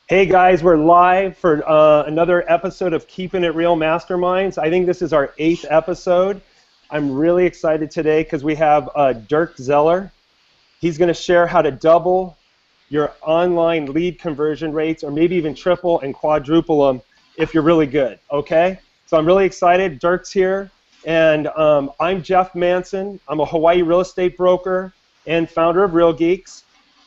Hey guys, we're live for another episode of Keeping It Real Masterminds. I think this is our 8th episode. I'm really excited today because we have Dirk Zeller. He's going to share how to double your online lead conversion rates, or maybe even triple and quadruple them if you're really good, okay? So I'm really excited. Dirk's here, and I'm Jeff Manson. I'm a Hawaii real estate broker and founder of Real Geeks.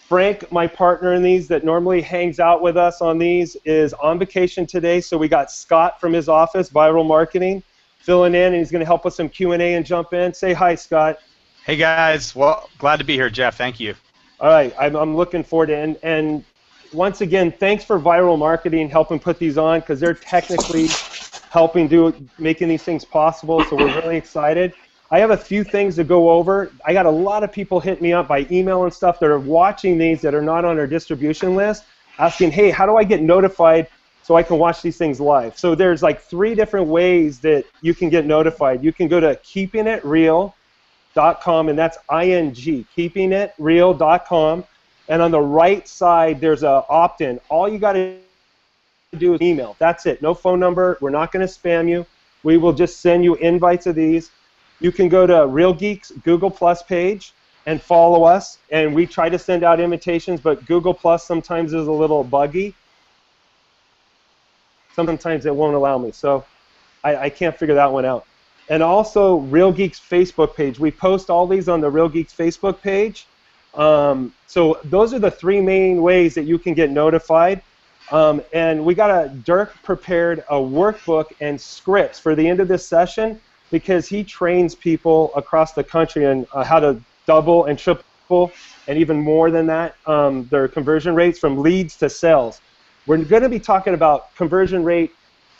Frank, my partner in these that normally hangs out with us on these, is on vacation today, so we got Scott from his office, Viral Marketing, filling in, and he's going to help us some Q&A and jump in. Say hi, Scott. Hey, guys. Well, glad to be here, Jeff. Thank you. All right, I'm looking forward to it. And once again, thanks for Viral Marketing helping put these on, because they're technically helping making these things possible, so we're really excited. I have a few things to go over. I got a lot of people hit me up by email and stuff that are watching these that are not on our distribution list, asking, hey, how do I get notified so I can watch these things live? So there's like 3 different ways that you can get notified. You can go to keepingitreal.com, and that's ING, keepingitreal.com. And on the right side, there's an opt-in. All you got to do is email. That's it. No phone number. We're not going to spam you. We will just send you invites of these. You can go to Real Geeks Google Plus page and follow us, and we try to send out invitations, but Google Plus sometimes is a little buggy. Sometimes it won't allow me, so I can't figure that one out. And also Real Geeks Facebook page. We post all these on the Real Geeks Facebook page. So those are the 3 main ways that you can get notified. And we got Dirk prepared a workbook and scripts for the end of this session, because he trains people across the country on how to double and triple and even more than that their conversion rates from leads to sales. We're going to be talking about conversion rate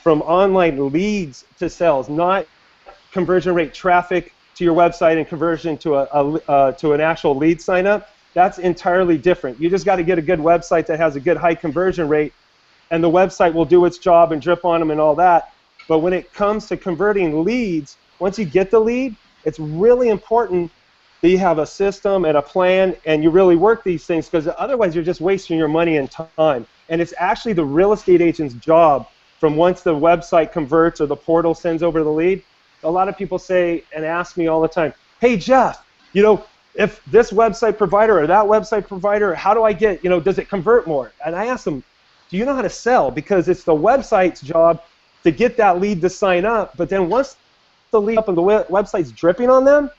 from online leads to sales, not conversion rate traffic to your website and conversion to an actual lead sign up. That's entirely different. You just got to get a good website that has a good high conversion rate, and the website will do its job and drip on them and all that. But when it comes to converting leads, once you get the lead, it's really important that you have a system and a plan, and you really work these things, because otherwise you're just wasting your money and time. And it's actually the real estate agent's job, from once the website converts or the portal sends over the lead. A lot of people say and ask me all the time, hey, Jeff, if this website provider or that website provider, how do I get, does it convert more? And I ask them, do you know how to sell? Because it's the website's job to get that lead to sign up, but then once the lead up and the website's dripping on them,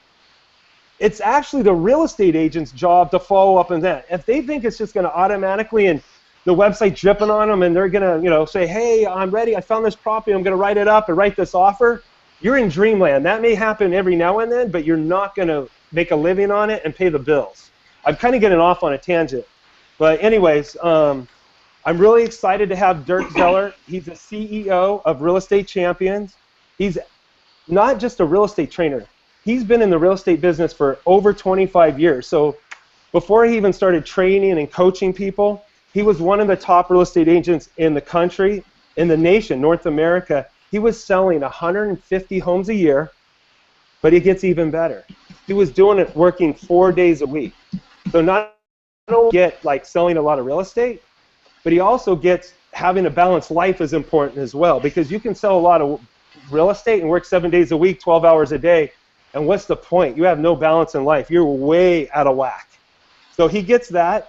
it's actually the real estate agent's job to follow up on that. If they think it's just going to automatically, and the website dripping on them, and they're going to say, hey, I'm ready, I found this property, I'm going to write it up and write this offer, you're in dreamland. That may happen every now and then, but you're not going to make a living on it and pay the bills. I'm kind of getting off on a tangent. But anyways, I'm really excited to have Dirk Zeller. He's the CEO of Real Estate Champions. He's not just a real estate trainer. He's been in the real estate business for over 25 years. So before he even started training and coaching people, he was one of the top real estate agents in the country, in the nation, North America. He was selling 150 homes a year, but it gets even better. He was doing it working 4 days a week. So not only get like selling a lot of real estate, but he also gets having a balanced life is important as well, because you can sell a lot of real estate and work 7 days a week, 12 hours a day, and what's the point? You have no balance in life. You're way out of whack. So he gets that.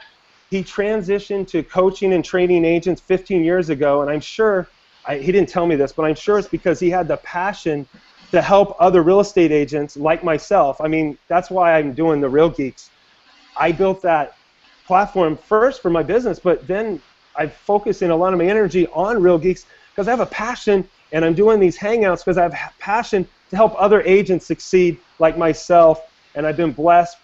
He transitioned to coaching and training agents 15 years ago, and I'm sure, he didn't tell me this, but I'm sure it's because he had the passion to help other real estate agents like myself. I mean, that's why I'm doing the Real Geeks. I built that platform first for my business, but then I focus in a lot of my energy on Real Geeks because I have a passion, and I'm doing these hangouts because I have passion to help other agents succeed like myself, and I've been blessed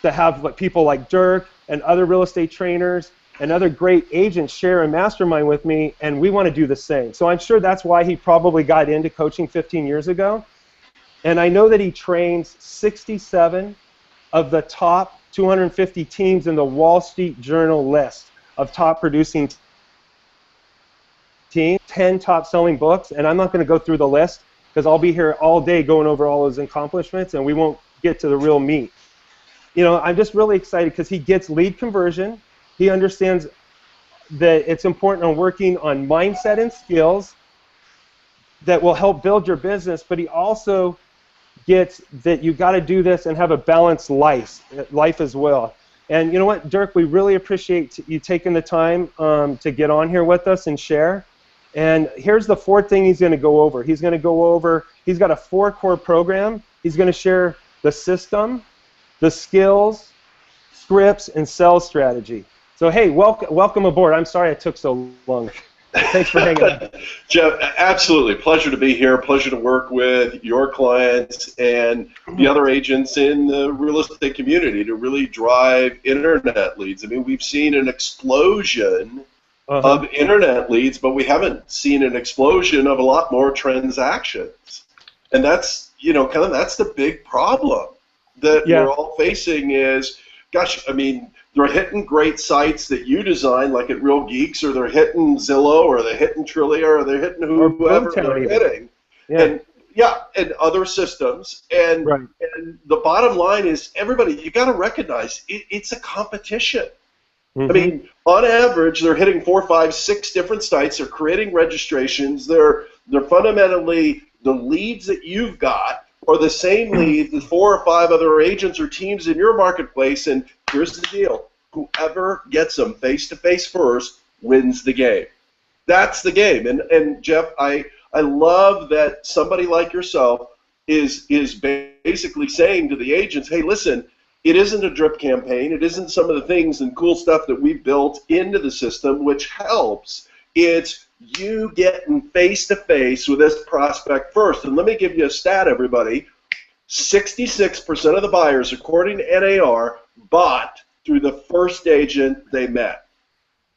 to have people like Dirk and other real estate trainers and other great agents share and mastermind with me, and we want to do the same. So I'm sure that's why he probably got into coaching 15 years ago. And I know that he trains 67 of the top 250 teams in the Wall Street Journal list of top producing teams, 10 top selling books, and I'm not going to go through the list because I'll be here all day going over all those accomplishments and we won't get to the real meat. I'm just really excited because he gets lead conversion. He understands that it's important on working on mindset and skills that will help build your business, but he also gets that you got to do this and have a balanced life as well. And you know what, Dirk, we really appreciate you taking the time to get on here with us and share. And here's the fourth thing he's going to go over. He's got a 4-core program. He's going to share the system, the skills, scripts, and sales strategy. So hey, welcome aboard. I'm sorry it took so long. Thanks for hanging out. Jeff, absolutely. Pleasure to be here. Pleasure to work with your clients and the other agents in the real estate community to really drive internet leads. I mean, we've seen an explosion of internet leads, but we haven't seen an explosion of a lot more transactions. And that's, that's the big problem that we're all facing is, gosh, I mean, they're hitting great sites that you design, like at Real Geeks, or they're hitting Zillow, or they're hitting Trillia, or they're hitting whoever they're hitting. And and other systems. And the bottom line is, everybody, you got to recognize it's a competition. I mean, on average, they're hitting 4, 5, 6 different sites. They're creating registrations. They're fundamentally the leads that you've got or the same leads as 4 or 5 other agents or teams in your marketplace. And here's the deal. Whoever gets them face-to-face first wins the game. That's the game. And Jeff, I love that somebody like yourself is basically saying to the agents, hey, listen, it isn't a drip campaign. It isn't some of the things and cool stuff that we've built into the system, which helps. It's you getting face-to-face with this prospect first. And let me give you a stat, everybody. 66% of the buyers, according to NAR, bought through the first agent they met.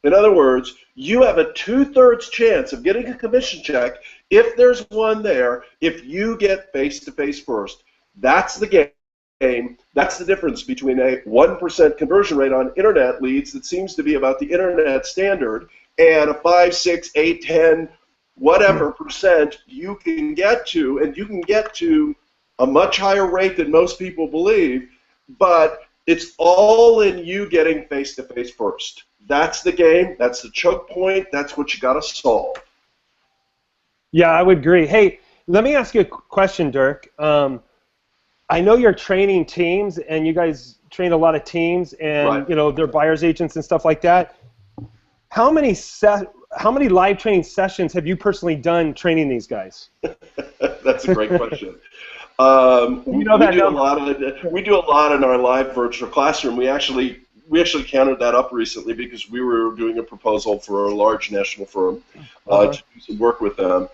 In other words, you have a 2/3 chance of getting a commission check if there's one there, if you get face-to-face first. That's the game. That's the difference between a 1% conversion rate on internet leads that seems to be about the internet standard and a 5, 6, 8, 10, whatever percent you can get to, and you can get to a much higher rate than most people believe, but it's all in you getting face-to-face first. That's the game. That's the choke point. That's what you got to solve. Yeah, I would agree. Hey, let me ask you a question, Dirk. I know you're training teams, and you guys train a lot of teams, and they're buyers agents and stuff like that. How many live training sessions have you personally done training these guys? That's a great question. We do a lot in our live virtual classroom. We actually counted that up recently because we were doing a proposal for a large national firm to do some work with them.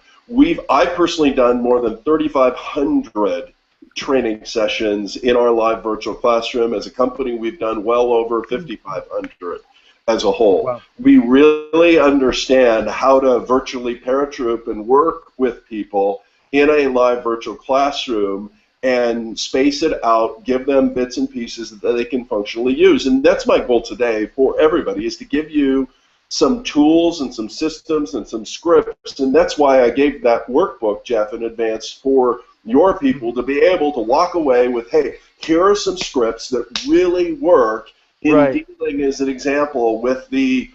I've personally done more than 3,500 training sessions in our live virtual classroom. As a company, we've done well over 5,500 as a whole. Wow. We really understand how to virtually paratroop and work with people in a live virtual classroom and space it out, give them bits and pieces that they can functionally use. And that's my goal today for everybody, is to give you some tools and some systems and some scripts. And that's why I gave that workbook, Jeff, in advance for your people to be able to walk away with, hey, here are some scripts that really work in dealing, as an example, with the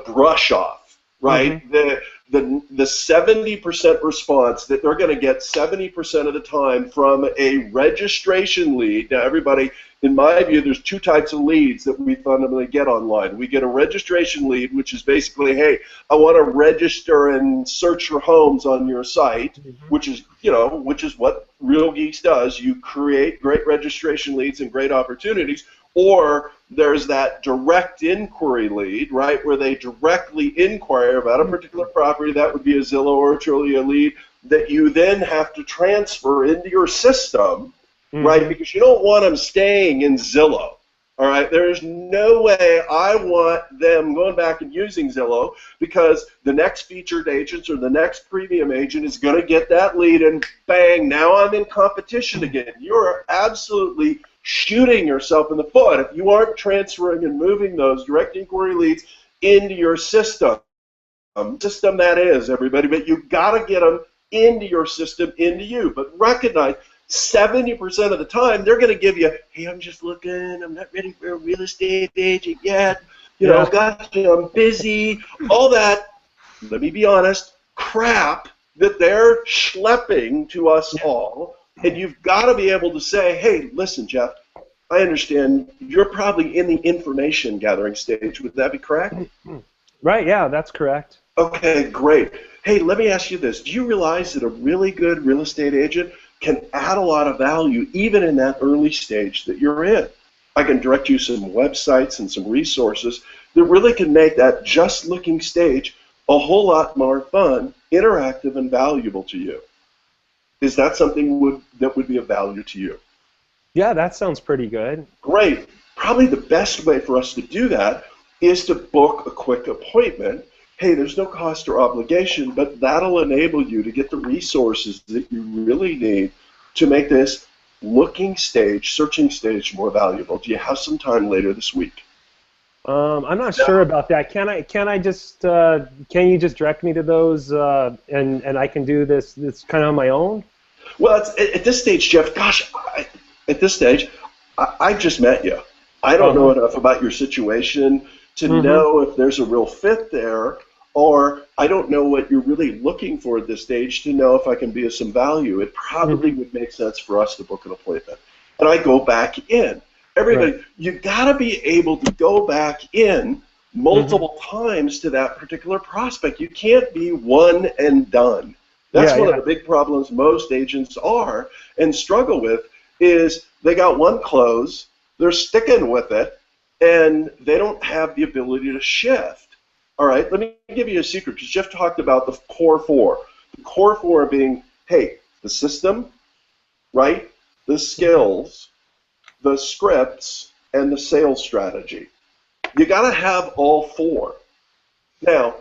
brush off, right? The 70% response that they're going to get 70% of the time from a registration lead. Now, everybody, in my view, there's 2 types of leads that we fundamentally get online. We get a registration lead, which is basically, hey, I want to register and search for homes on your site, which is what Real Geeks does. You create great registration leads and great opportunities. Or there's that direct inquiry lead, right, where they directly inquire about a particular property. That would be a Zillow or a Trillia lead that you then have to transfer into your system, right, because you don't want them staying in Zillow. All right, there's no way I want them going back and using Zillow, because the next featured agent or the next premium agent is going to get that lead, and bang, now I'm in competition again. You're absolutely shooting yourself in the foot if you aren't transferring and moving those direct inquiry leads into your system. System that is, everybody, but you've got to get them into your system, into you. But recognize 70% of the time they're going to give you, hey, I'm just looking, I'm not ready for a real estate agent yet, You know, gotcha, I'm busy, all that, let me be honest, crap that they're schlepping to us all. And you've got to be able to say, hey, listen, Jeff, I understand you're probably in the information gathering stage. Would that be correct? Right, yeah, that's correct. Okay, great. Hey, let me ask you this. Do you realize that a really good real estate agent can add a lot of value even in that early stage that you're in? I can direct you some websites and some resources that really can make that just looking stage a whole lot more fun, interactive, and valuable to you. Is that something that would be of value to you? Yeah, that sounds pretty good. Great. Probably the best way for us to do that is to book a quick appointment. Hey, there's no cost or obligation, but that'll enable you to get the resources that you really need to make this looking stage, searching stage more valuable. Do you have some time later this week? I'm not sure about that. Can you just direct me to those and I can do this kind of on my own? Well, at this stage, Jeff, gosh, at this stage, I just met you. I don't know enough about your situation to know if there's a real fit there, or I don't know what you're really looking for at this stage to know if I can be of some value. It probably would make sense for us to book an appointment. And I go back in. Everybody, you got to be able to go back in multiple times to that particular prospect. You can't be one and done. That's one of the big problems most agents are and struggle with is they got one close, they're sticking with it, and they don't have the ability to shift. All right, let me give you a secret, because Jeff talked about the core four. The core four being, hey, the system, right, the skills, the scripts, and the sales strategy. You got to have all four. Now,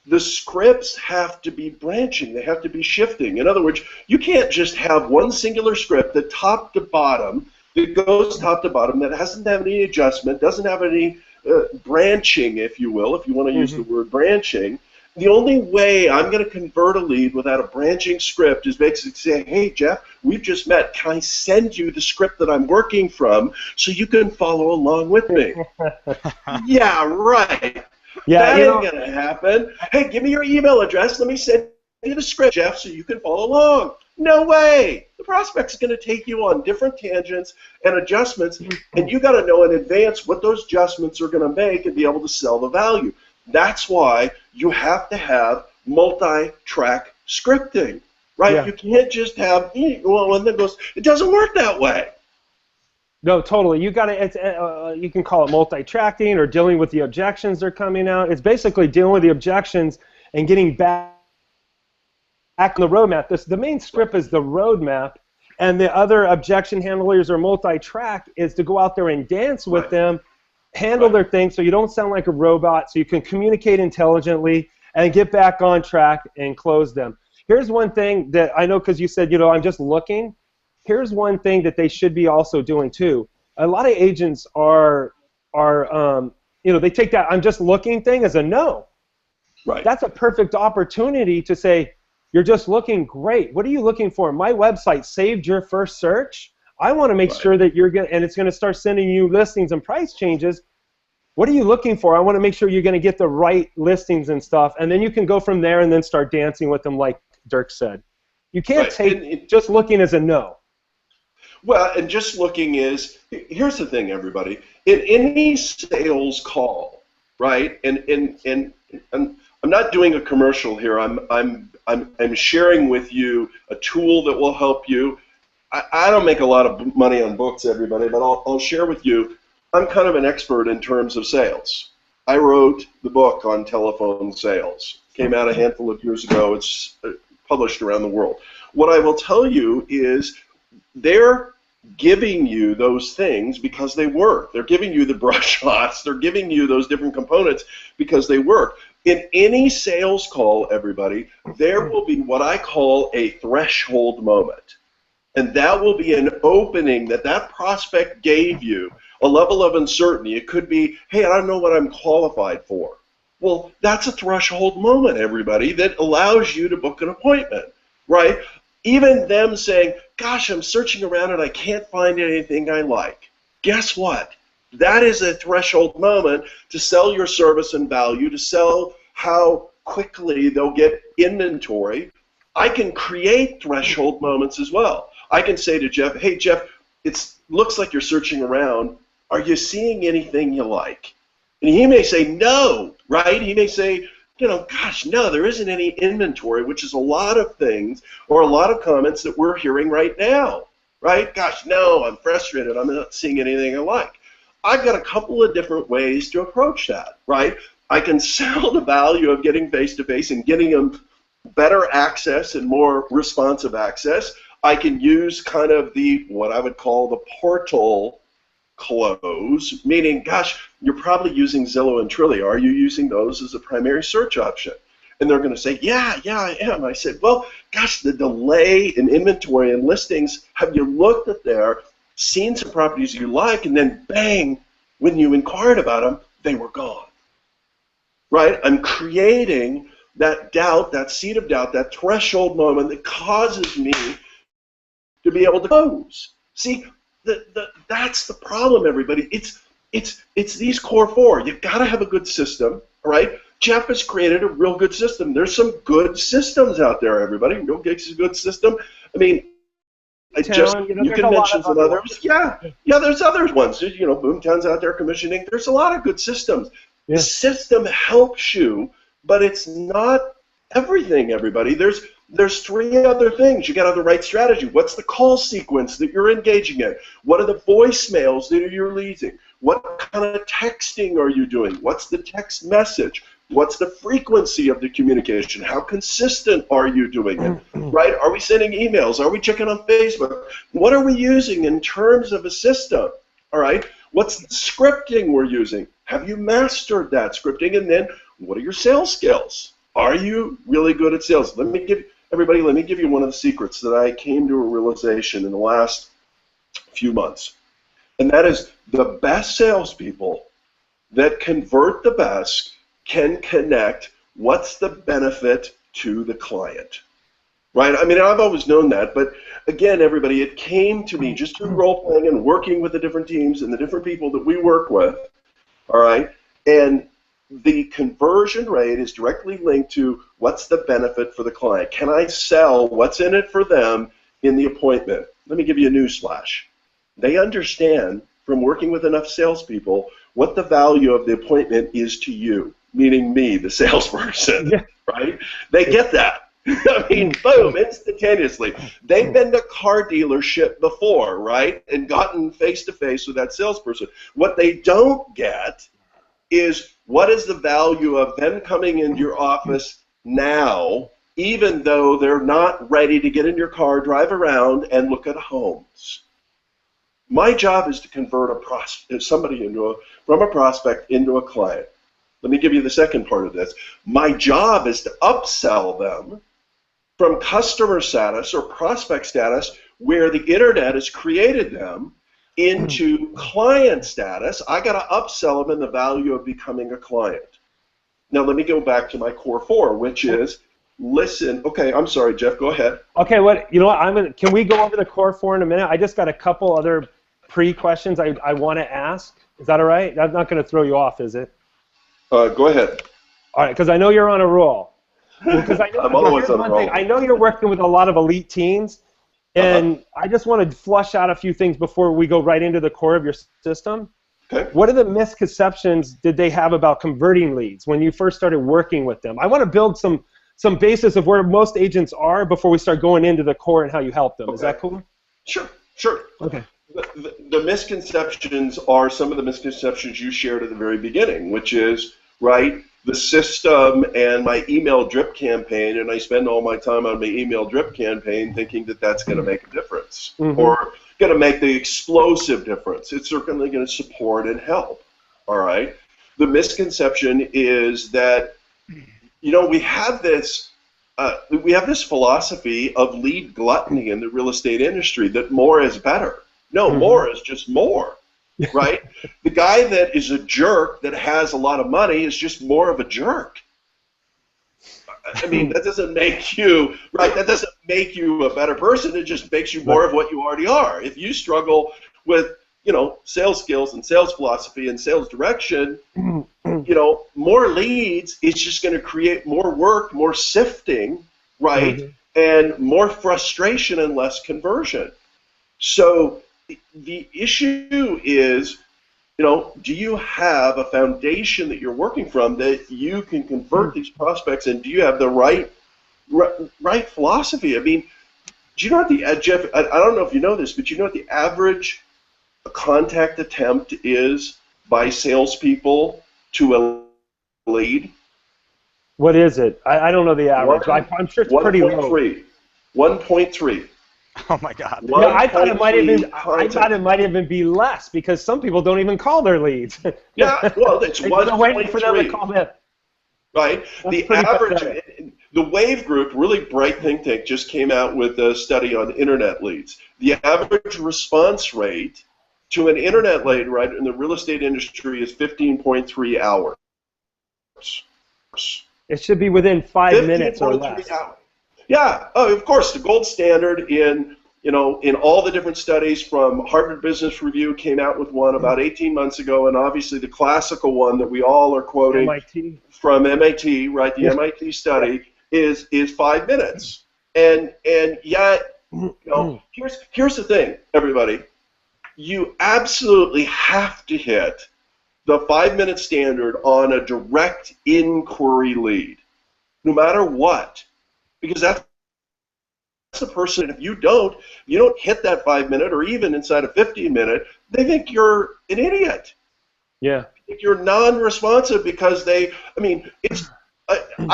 the scripts have to be branching. They have to be shifting. In other words, you can't just have one singular script that top to bottom, that goes top to bottom, that doesn't have any adjustment, doesn't have any branching, if you will, if you want to use the word branching. The only way I'm going to convert a lead without a branching script is basically say, hey, Jeff, we've just met. Can I send you the script that I'm working from so you can follow along with me? Yeah, right. Yeah, that ain't going to happen. Hey, give me your email address. Let me send you the script, Jeff, so you can follow along. No way. The prospect's going to take you on different tangents and adjustments, and you got to know in advance what those adjustments are going to make and be able to sell the value. That's why you have to have multi-track scripting, right? Yeah. You can't just have one that goes. It doesn't work that way. No, totally. You got to. You can call it multi-tracking or dealing with the objections that are coming out. It's basically dealing with the objections and getting back on the roadmap. The main script is the roadmap, and the other objection handlers or multi-track is to go out there and dance with them, handle their thing so you don't sound like a robot, so you can communicate intelligently and get back on track and close them. Here's one thing that I know, because you said, I'm just looking. Here's one thing that they should be also doing too. A lot of agents are they take that I'm just looking thing as a no. Right. That's a perfect opportunity to say, you're just looking, great. What are you looking for? My website saved your first search. I want to make sure that you're and it's going to start sending you listings and price changes. What are you looking for? I want to make sure you're going to get the right listings and stuff, and then you can go from there and then start dancing with them, like Dirk said. You can't take just looking as a no. Well, and just looking is, here's the thing, everybody. In any sales call, right? And I'm not doing a commercial here. I'm sharing with you a tool that will help you. I don't make a lot of money on books, everybody, but I'll share with you. I'm kind of an expert in terms of sales. I wrote the book on telephone sales. Came out a handful of years ago. It's published around the world. What I will tell you is they're giving you those things because they work. They're giving you the brush shots. They're giving you those different components because they work. In any sales call, everybody, there will be what I call a threshold moment. And that will be an opening that prospect gave you, a level of uncertainty. It could be, hey, I don't know what I'm qualified for. Well, that's a threshold moment, everybody, that allows you to book an appointment, right? Even them saying, gosh, I'm searching around and I can't find anything I like. Guess what? That is a threshold moment to sell your service and value, to sell how quickly they'll get inventory. I can create threshold moments as well. I can say to Jeff, hey, Jeff, it looks like you're searching around. Are you seeing anything you like? And he may say no, right? He may say, gosh, no, there isn't any inventory, which is a lot of things or a lot of comments that we're hearing right now, right? Gosh, no, I'm frustrated. I'm not seeing anything I like. I've got a couple of different ways to approach that, right? I can sell the value of getting face-to-face and getting them better access and more responsive access. I can use kind of what I would call the portal close, meaning, gosh, you're probably using Zillow and Trillia. Are you using those as a primary search option? And they're going to say, yeah, I am. I said, well, gosh, the delay in inventory and listings, have you looked at there, seen some properties you like, and then bang, when you inquired about them, they were gone, right? I'm creating that doubt, that seed of doubt, that threshold moment that causes me to be able to close. See, that's the problem, everybody. It's these core four. You've got to have a good system, all right? Jeff has created a real good system. There's some good systems out there, everybody. Real Geeks is a good system. I mean, you can mention some others. Yeah, there's other ones. Boomtown's out there commissioning. There's a lot of good systems. Yeah. The system helps you, but it's not everything, everybody. There's three other things. You got to have the right strategy. What's the call sequence that you're engaging in? What are the voicemails that you're leaving? What kind of texting are you doing? What's the text message? What's the frequency of the communication? How consistent are you doing it? Right? Are we sending emails? Are we checking on Facebook? What are we using in terms of a system? All right? What's the scripting we're using? Have you mastered that scripting? And then what are your sales skills? Are you really good at sales? Let me give you one of the secrets that I came to a realization in the last few months. And that is the best salespeople that convert the best can connect what's the benefit to the client. Right? I mean, I've always known that, but again, everybody, it came to me just through role-playing and working with the different teams and the different people that we work with, all right? And the conversion rate is directly linked to what's the benefit for the client. Can I sell what's in it for them in the appointment? Let me give you a newsflash. They understand from working with enough salespeople what the value of the appointment is to you, meaning me, the salesperson, right? They get that. I mean, boom, instantaneously. They've been to car dealership before, right, and gotten face-to-face with that salesperson. What they don't get is what is the value of them coming into your office now, even though they're not ready to get in your car, drive around, and look at homes. My job is to convert somebody from a prospect into a client. Let me give you the second part of this. My job is to upsell them from customer status or prospect status where the internet has created them into client status. I got to upsell them in the value of becoming a client. Now let me go back to my core four, which is listen. Okay, I'm sorry, Jeff. Go ahead. Okay, can we go over the core four in a minute? I just got a couple other pre-questions I want to ask. Is that all right? That's not going to throw you off, is it? Go ahead. All right, because I know you're on a roll. Because I'm always on a roll. I know you're working with a lot of elite teams, and I just want to flush out a few things before we go right into the core of your system. Okay. What are the misconceptions did they have about converting leads when you first started working with them? I want to build some basis of where most agents are before we start going into the core and how you help them. Okay. Is that cool? Sure. Okay. The misconceptions are some of the misconceptions you shared at the very beginning, which is, right, the system and my email drip campaign, and I spend all my time on my email drip campaign thinking that that's going to make a difference or going to make the explosive difference. It's certainly going to support and help, all right? The misconception is that, we have this philosophy of lead gluttony in the real estate industry, that more is better. No, more is just more, right? The guy that is a jerk that has a lot of money is just more of a jerk. I mean, that doesn't make you, right, that doesn't make you a better person. It just makes you more of what you already are. If you struggle with, sales skills and sales philosophy and sales direction, more leads is just going to create more work, more sifting, right? And more frustration and less conversion. So the issue is, do you have a foundation that you're working from that you can convert these prospects, and do you have the right philosophy? I mean, do you know what Jeff, I don't know if you know this, but you know what the average contact attempt is by salespeople to a lead? What is it? I don't know the average. I'm sure it's pretty low. 1.3. Oh my God! Yeah, I thought it might even be less, because some people don't even call their leads. Yeah, well, it's 1.3. Waiting for them to call them. Right. The average, the Wave Group, really bright think tank, just came out with a study on internet leads. The average response rate to an internet lead, right, in the real estate industry is 15.3 hours. It should be within 5 minutes or less. Hours. Yeah, of course, the gold standard in all the different studies from Harvard Business Review came out with one about 18 months ago, and obviously the classical one that we all are quoting from MIT, right? The MIT study is 5 minutes, and yet, here's the thing, everybody, you absolutely have to hit the 5-minute standard on a direct inquiry lead, no matter what. Because that's the person, if you don't hit that 5-minute or even inside a 15-minute, they think you're an idiot. Yeah. They think you're non-responsive because I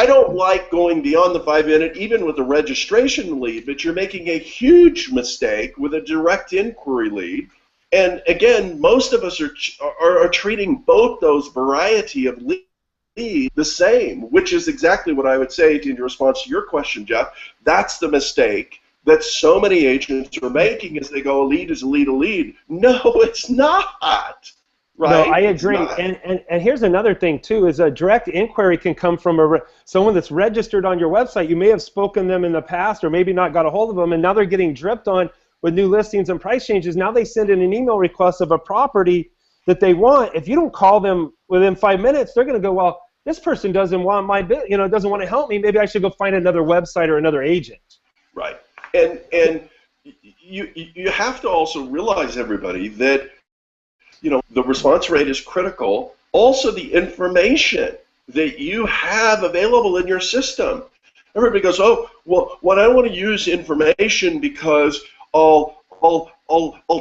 don't like going beyond the 5-minute, even with a registration lead, but you're making a huge mistake with a direct inquiry lead. And again, most of us are treating both those variety of leads the same, which is exactly what I would say in response to your question, Jeff. That's the mistake that so many agents are making, is they go, a lead is a lead, a lead. No, it's not. Right? No, I agree. And here's another thing too: is a direct inquiry can come from someone that's registered on your website. You may have spoken to them in the past, or maybe not got a hold of them, and now they're getting dripped on with new listings and price changes. Now they send in an email request of a property that they want. If you don't call them within 5 minutes, they're going to go, well, this person doesn't want my doesn't want to help me. Maybe I should go find another website or another agent. Right. And you have to also realize, everybody, that the response rate is critical. Also, the information that you have available in your system. Everybody goes, oh, well, I want to use information because I'll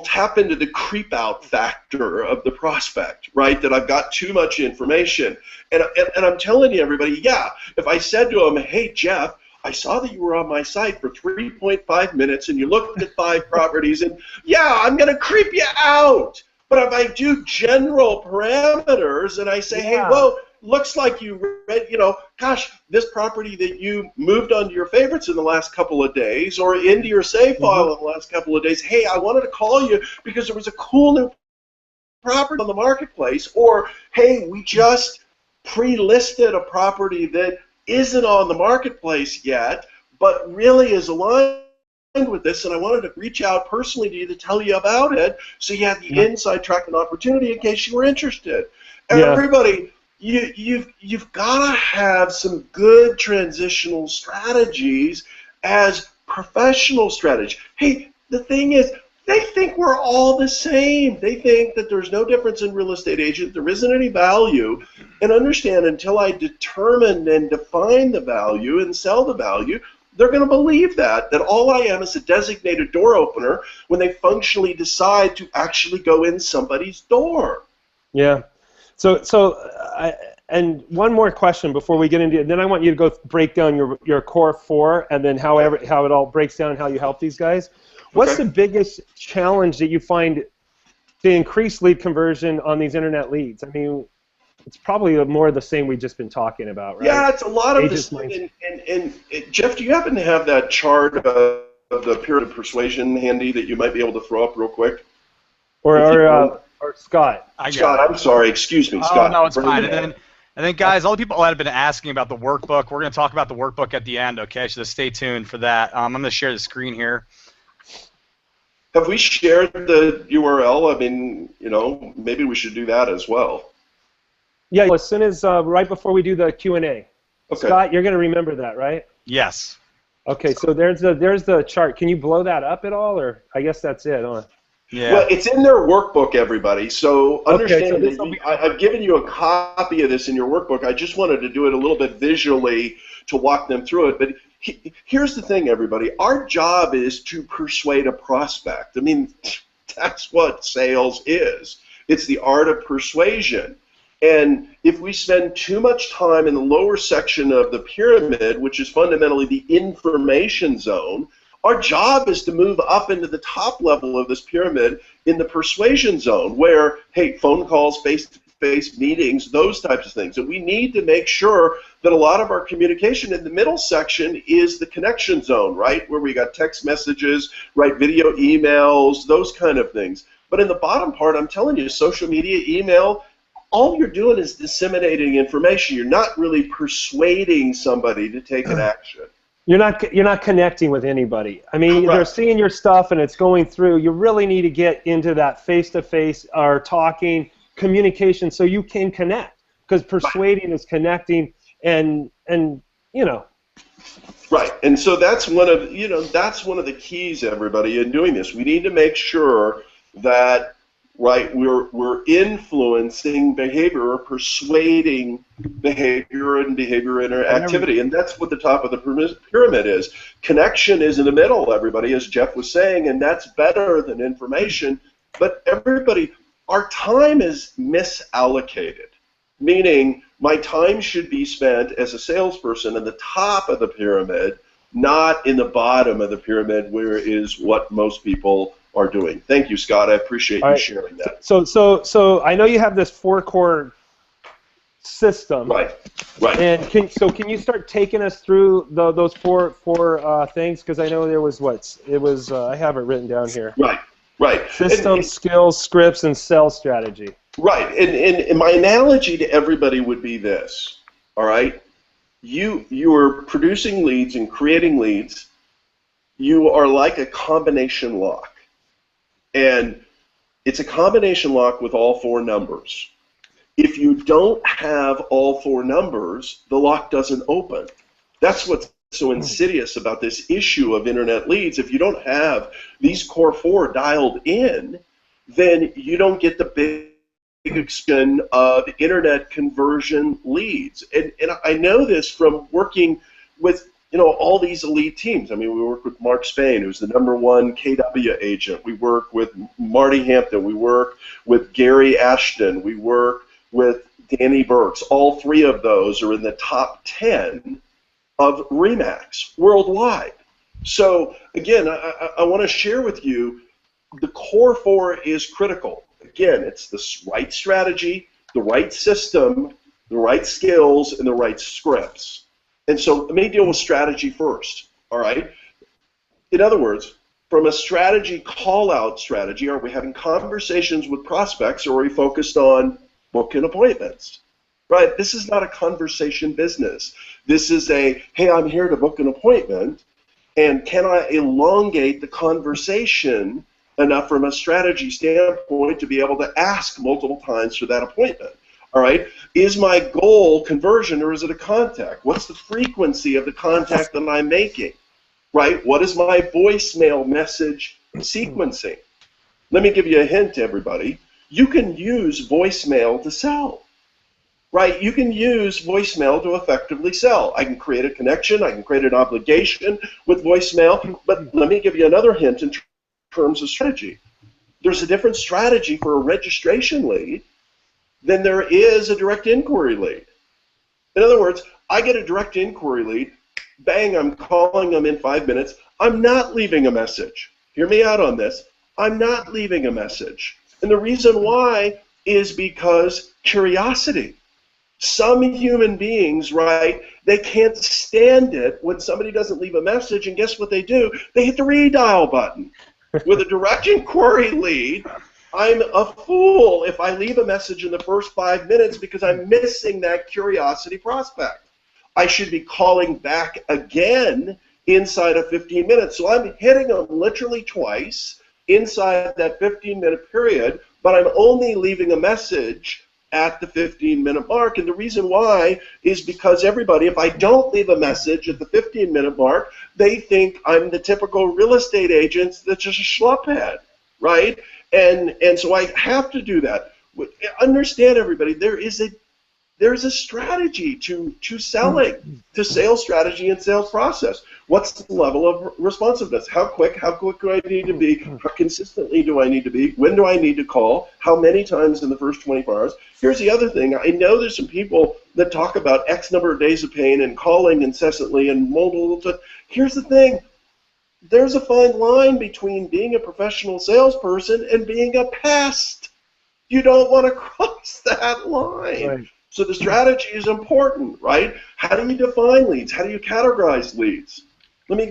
tap into the creep out factor of the prospect, right? That I've got too much information. And I'm telling you, everybody, yeah, if I said to him, hey, Jeff, I saw that you were on my site for 3.5 minutes and you looked at 5 properties, and yeah, I'm going to creep you out. But if I do general parameters and I say, hey, whoa, looks like you read, gosh, this property that you moved onto your favorites in the last couple of days or into your save file in the last couple of days, hey, I wanted to call you because there was a cool new property on the marketplace, or hey, we just pre-listed a property that isn't on the marketplace yet, but really is aligned with this, and I wanted to reach out personally to you to tell you about it, so you had the inside track and opportunity in case you were interested. Everybody, you've got to have some good transitional strategies as professional strategy. Hey, the thing is, they think we're all the same. They think that there's no difference in real estate agent. There isn't any value. And understand, until I determine and define the value and sell the value, they're going to believe that all I am is a designated door opener when they functionally decide to actually go in somebody's door. Yeah. And one more question before we get into it. Then I want you to go break down your core 4, and then how it all breaks down and how you help these guys. What's the biggest challenge that you find to increase lead conversion on these internet leads? I mean, it's probably more of the same we've just been talking about, right? Yeah, it's a lot of this. And Jeff, do you happen to have that chart of the Pyramid of Persuasion handy that you might be able to throw up real quick? Or Scott. Scott, I'm sorry. Excuse me, Scott. Oh, no, it's fine. And then, guys, all the people that have been asking about the workbook, we're going to talk about the workbook at the end, okay? So stay tuned for that. I'm going to share the screen here. Have we shared the URL? I mean, you know, maybe we should do that as well. Yeah, as soon as right before we do the Q&A. Okay. Scott, you're going to remember that, right? Yes. Okay, so there's the chart. Can you blow that up at all, or I guess that's it, huh? Yeah. Well, it's in their workball, everybody. So understand okay, so that I've given you a copy of this in your workbook. I just wanted to do it a little bit visually to walk them through it. But here's the thing, everybody. Our job is to persuade a prospect. I mean, that's what sales is. It's the art of persuasion. And if we spend too much time in the lower section of the pyramid, which is fundamentally the information zone, our job is to move up into the top level of this pyramid in the persuasion zone where, hey, phone calls, face-to-face meetings, those types of things. And we need to make sure that a lot of our communication in the middle section is the connection zone, right, where we got text messages, right, video emails, those kind of things. But in the bottom part, I'm telling you, social media, email, all you're doing is disseminating information. You're not really persuading somebody to take an action. You're not connecting with anybody. I mean, Correct. they're seeing your stuff and it's going through. You really need to get into that face-to-face or talking communication so you can connect, because persuading is connecting, and you know. Right, and so that's one of the keys, everybody, in doing this. We need to make sure that, right, we're influencing behavior or persuading behavior and behavior activity, and that's what the top of the pyramid is. Connection is in the middle, everybody, as Jeff was saying, and that's better than information. But everybody, our time is misallocated, meaning my time should be spent as a salesperson in the top of the pyramid, not in the bottom of the pyramid, where is what most people are doing. Thank you, Scott. I appreciate you sharing that. So I know you have this 4-core system. Right. Right. And can you start taking us through those four things? Because I know there was I have it written down here. Right. Right. System, skills, scripts, and sales strategy. Right. And my analogy to everybody would be this. All right. You are producing leads and creating leads. You are like a combination lock. And it's a combination lock with all 4 numbers. If you don't have all 4 numbers, the lock doesn't open. That's what's so insidious about this issue of internet leads. If you don't have these core 4 dialed in, then you don't get the big extent of internet conversion leads. And I know this from working with all these elite teams. I mean, we work with Mark Spain, who's the #1 KW agent. We work with Marty Hampton. We work with Gary Ashton. We work with Danny Burks. All 3 of those are in the top 10 of RE/MAX worldwide. So, again, I want to share with you the core 4 is critical. Again, it's the right strategy, the right system, the right skills, and the right scripts. And so let me deal with strategy first, all right? In other words, from a strategy, call-out strategy, are we having conversations with prospects, or are we focused on booking appointments? Right? This is not a conversation business. This is a, hey, I'm here to book an appointment, and can I elongate the conversation enough from a strategy standpoint to be able to ask multiple times for that appointment? All right, is my goal conversion, or is it a contact? What's the frequency of the contact that I'm making? Right? What is my voicemail message sequencing? Let me give you a hint, everybody. You can use voicemail to sell. Right? You can use voicemail to effectively sell. I can create a connection. I can create an obligation with voicemail. But let me give you another hint in terms of strategy. There's a different strategy for a registration lead than there is a direct inquiry lead. In other words, I get a direct inquiry lead, bang, I'm calling them in 5 minutes. I'm not leaving a message. Hear me out on this. I'm not leaving a message. And the reason why is because curiosity. Some human beings, right, they can't stand it when somebody doesn't leave a message, and guess what they do? They hit the redial button. With a direct inquiry lead, I'm a fool if I leave a message in the first 5 minutes because I'm missing that curiosity prospect. I should be calling back again inside of 15 minutes. So I'm hitting them literally twice, inside that 15-minute period, but I'm only leaving a message at the 15-minute mark. And the reason why is because everybody, if I don't leave a message at the 15-minute mark, they think I'm the typical real estate agent that's just a schluphead, right? And so I have to do that. Understand, everybody, there's a strategy to selling, to sales strategy and sales process. What's the level of responsiveness? How quick do I need to be? How consistently do I need to be? When do I need to call? How many times in the first 24 hours? Here's the other thing. I know there's some people that talk about X number of days of pain and calling incessantly and multiple. Here's the thing. There's a fine line between being a professional salesperson and being a pest. You don't want to cross that line. Right. So the strategy is important, right? How do you define leads? How do you categorize leads? Let me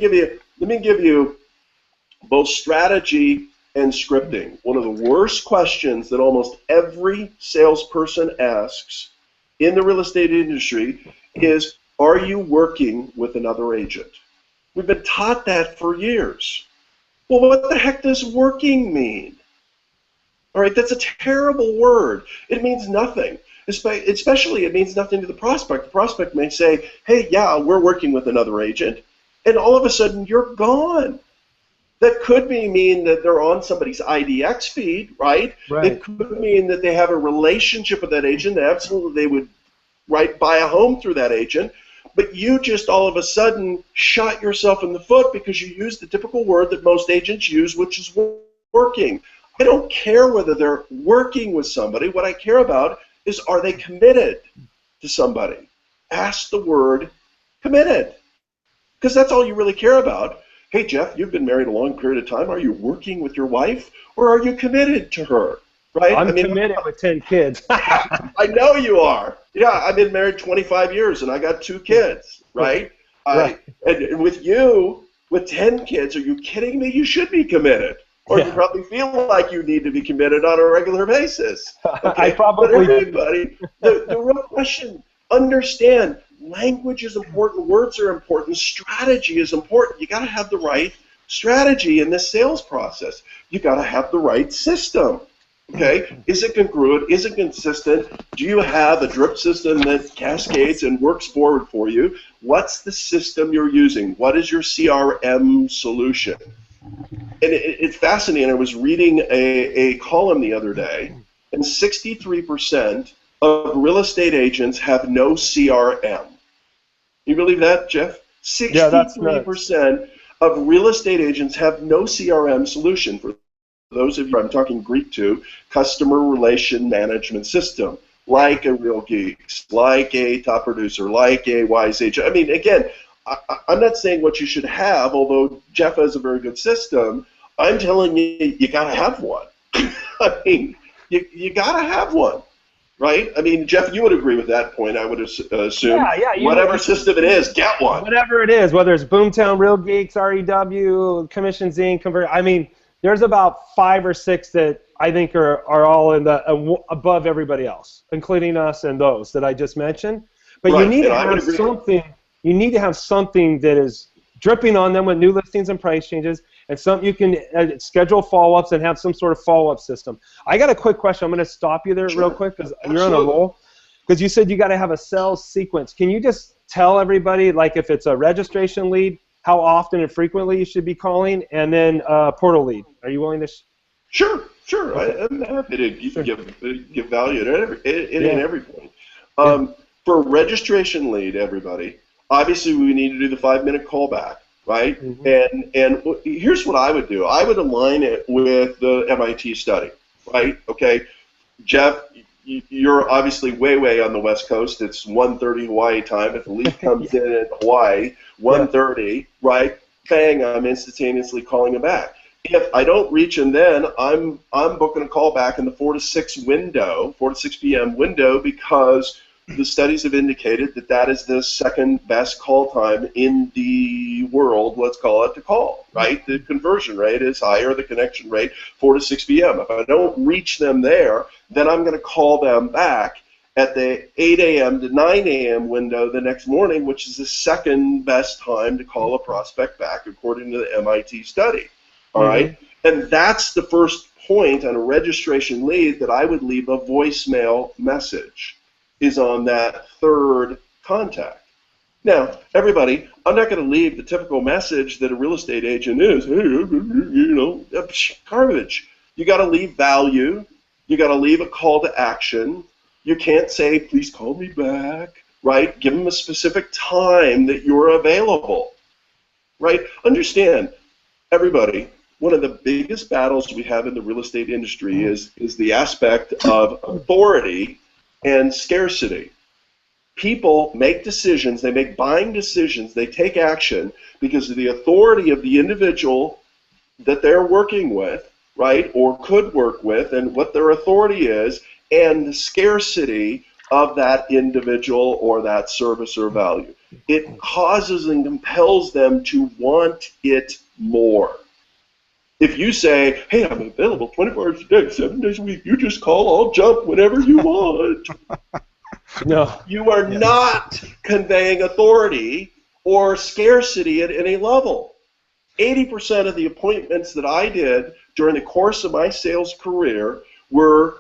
give you both strategy and scripting. One of the worst questions that almost every salesperson asks in the real estate industry is, are you working with another agent? We've been taught that for years. Well, what the heck does working mean? All right, that's a terrible word. It means nothing. Especially, it means nothing to the prospect. The prospect may say, hey, yeah, we're working with another agent, and all of a sudden you're gone. That could mean that they're on somebody's IDX feed, right? It could mean that they have a relationship with that agent. Absolutely, they would buy a home through that agent. But you just all of a sudden shot yourself in the foot because you used the typical word that most agents use, which is working. I don't care whether they're working with somebody. What I care about is, are they committed to somebody? Ask the word committed, because that's all you really care about. Hey, Jeff, you've been married a long period of time. Are you working with your wife, or are you committed to her? Right? I'm committed with 10 kids. I know you are. Yeah, I've been married 25 years, and I got 2 kids, right? And with you, with 10 kids, are you kidding me? You should be committed. Or you probably feel like you need to be committed on a regular basis. Okay? But everybody, the real question, understand, language is important, words are important, strategy is important. You got to have the right strategy in this sales process. You got to have the right system. Okay? Is it congruent? Is it consistent? Do you have a drip system that cascades and works forward for you? What's the system you're using? What is your CRM solution? And it's fascinating. I was reading a column the other day, and 63% of real estate agents have no CRM. You believe that, Jeff? 63% of real estate agents have no CRM solution. For those of you I'm talking Greek to, customer relation management system, like a Real Geeks, like a Top Producer, like a Wise Agent. I mean, again, I'm not saying what you should have, although Jeff has a very good system. I'm telling you, you got to have one. I mean, you got to have one, right? I mean, Jeff, you would agree with that point, I would assume. Whatever system it is, get one. Whatever it is, whether it's Boomtown, Real Geeks, REW, Commissions Inc., Convert. I mean, there's about 5 or 6 that I think are all in the above everybody else, including us and those that I just mentioned. But you need to have something. You need to have something that is dripping on them with new listings and price changes, and something you can schedule follow-ups and have some sort of follow-up system. I got a quick question. I'm going to stop you there real quick because you're on a roll. Because you said you got to have a sales sequence. Can you just tell everybody, like if it's a registration lead, how often and frequently you should be calling, and then portal lead? Are you willing to? Sure. Okay. I'm happy to give value at every point. For a registration lead, everybody, obviously we need to do the 5-minute callback, right? And here's what I would do. I would align it with the MIT study, right? Okay, Jeff, you're obviously way on the West Coast. It's 1:30 Hawaii time. If the lead comes in at Hawaii, 1:30, right? Bang! I'm instantaneously calling him back. If I don't reach him, then I'm booking a call back in the 4 to 6 p.m. window, because the studies have indicated that is the second best call time in the world, let's call it, to call, right? The conversion rate is higher, the connection rate, 4 to 6 p.m. If I don't reach them there, then I'm going to call them back at the 8 a.m. to 9 a.m. window the next morning, which is the second best time to call a prospect back according to the MIT study, all right? And that's the first point on a registration lead that I would leave a voicemail message, is on that third contact. Now, everybody, I'm not going to leave the typical message that a real estate agent is, hey, you know, garbage. You got to leave value. You got to leave a call to action. You can't say, please call me back, right? Give them a specific time that you're available, right? Understand, everybody, one of the biggest battles we have in the real estate industry is the aspect of authority and scarcity. People make decisions, they make buying decisions, they take action because of the authority of the individual that they're working with, right, or could work with, and what their authority is, and the scarcity of that individual or that service or value. It causes and compels them to want it more. If you say, hey, I'm available 24 hours a day, 7 days a week, you just call, I'll jump whenever you want. No. You are not conveying authority or scarcity at any level. 80% of the appointments that I did during the course of my sales career were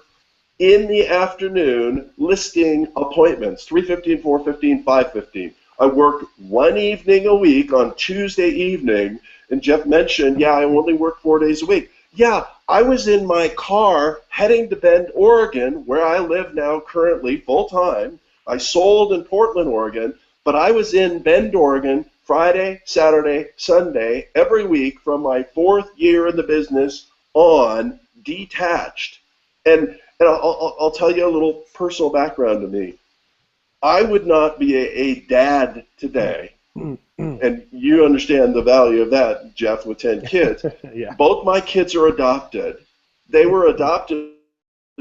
in the afternoon listing appointments, 3:15, 4:15, 5:15. I worked one evening a week on Tuesday evening, and Jeff mentioned, yeah, I only work 4 days a week. Yeah, I was in my car heading to Bend, Oregon, where I live now currently full-time. I sold in Portland, Oregon, but I was in Bend, Oregon, Friday, Saturday, Sunday, every week from my 4th year in the business on, detached. And I'll tell you a little personal background to me. I would not be a dad today, and you understand the value of that, Jeff, with 10 kids. Yeah. Both my kids are adopted. They were adopted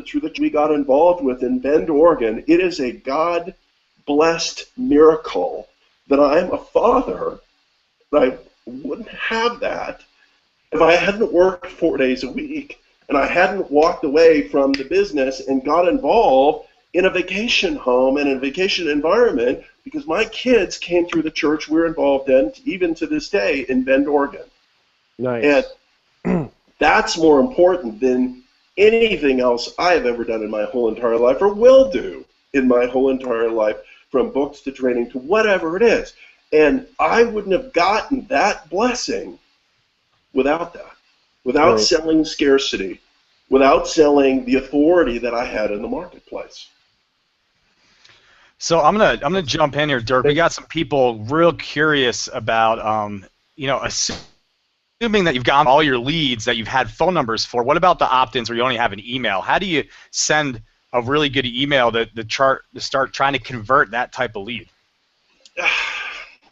through the we got involved with in Bend, Oregon. It is a God-blessed miracle that I'm a father. I wouldn't have that if I hadn't worked 4 days a week and I hadn't walked away from the business and got involved in a vacation home and a vacation environment, because my kids came through the church we're involved in, even to this day, in Bend, Oregon. Nice. And that's more important than anything else I've ever done in my whole entire life, or will do in my whole entire life, from books to training to whatever it is. And I wouldn't have gotten that blessing without that, without Right. selling scarcity, without selling the authority that I had in the marketplace. So I'm gonna jump in here, Dirk. We got some people real curious about, you know, assuming that you've gotten all your leads that you've had phone numbers for. What about the opt-ins where you only have an email? How do you send a really good email to start trying to convert that type of lead?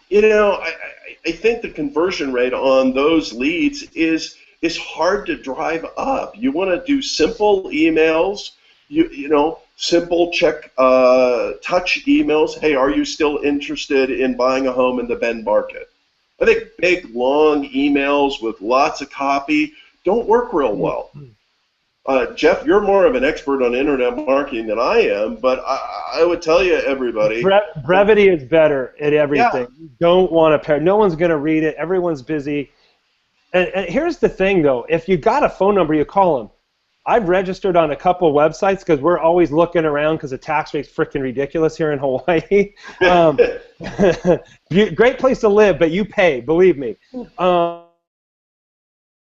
You know, I think the conversion rate on those leads is hard to drive up. You want to do simple emails, you know, simple check touch emails. Hey, are you still interested in buying a home in the Bend market? I think big, long emails with lots of copy don't work real well. Jeff, you're more of an expert on internet marketing than I am, but I would tell you, everybody. Brevity is better at everything. Yeah. You don't want to no one's going to read it. Everyone's busy. And here's the thing, though. If you got a phone number, you call them. I've registered on a couple websites because we're always looking around because the tax rate's freaking ridiculous here in Hawaii. Great place to live, but you pay, believe me.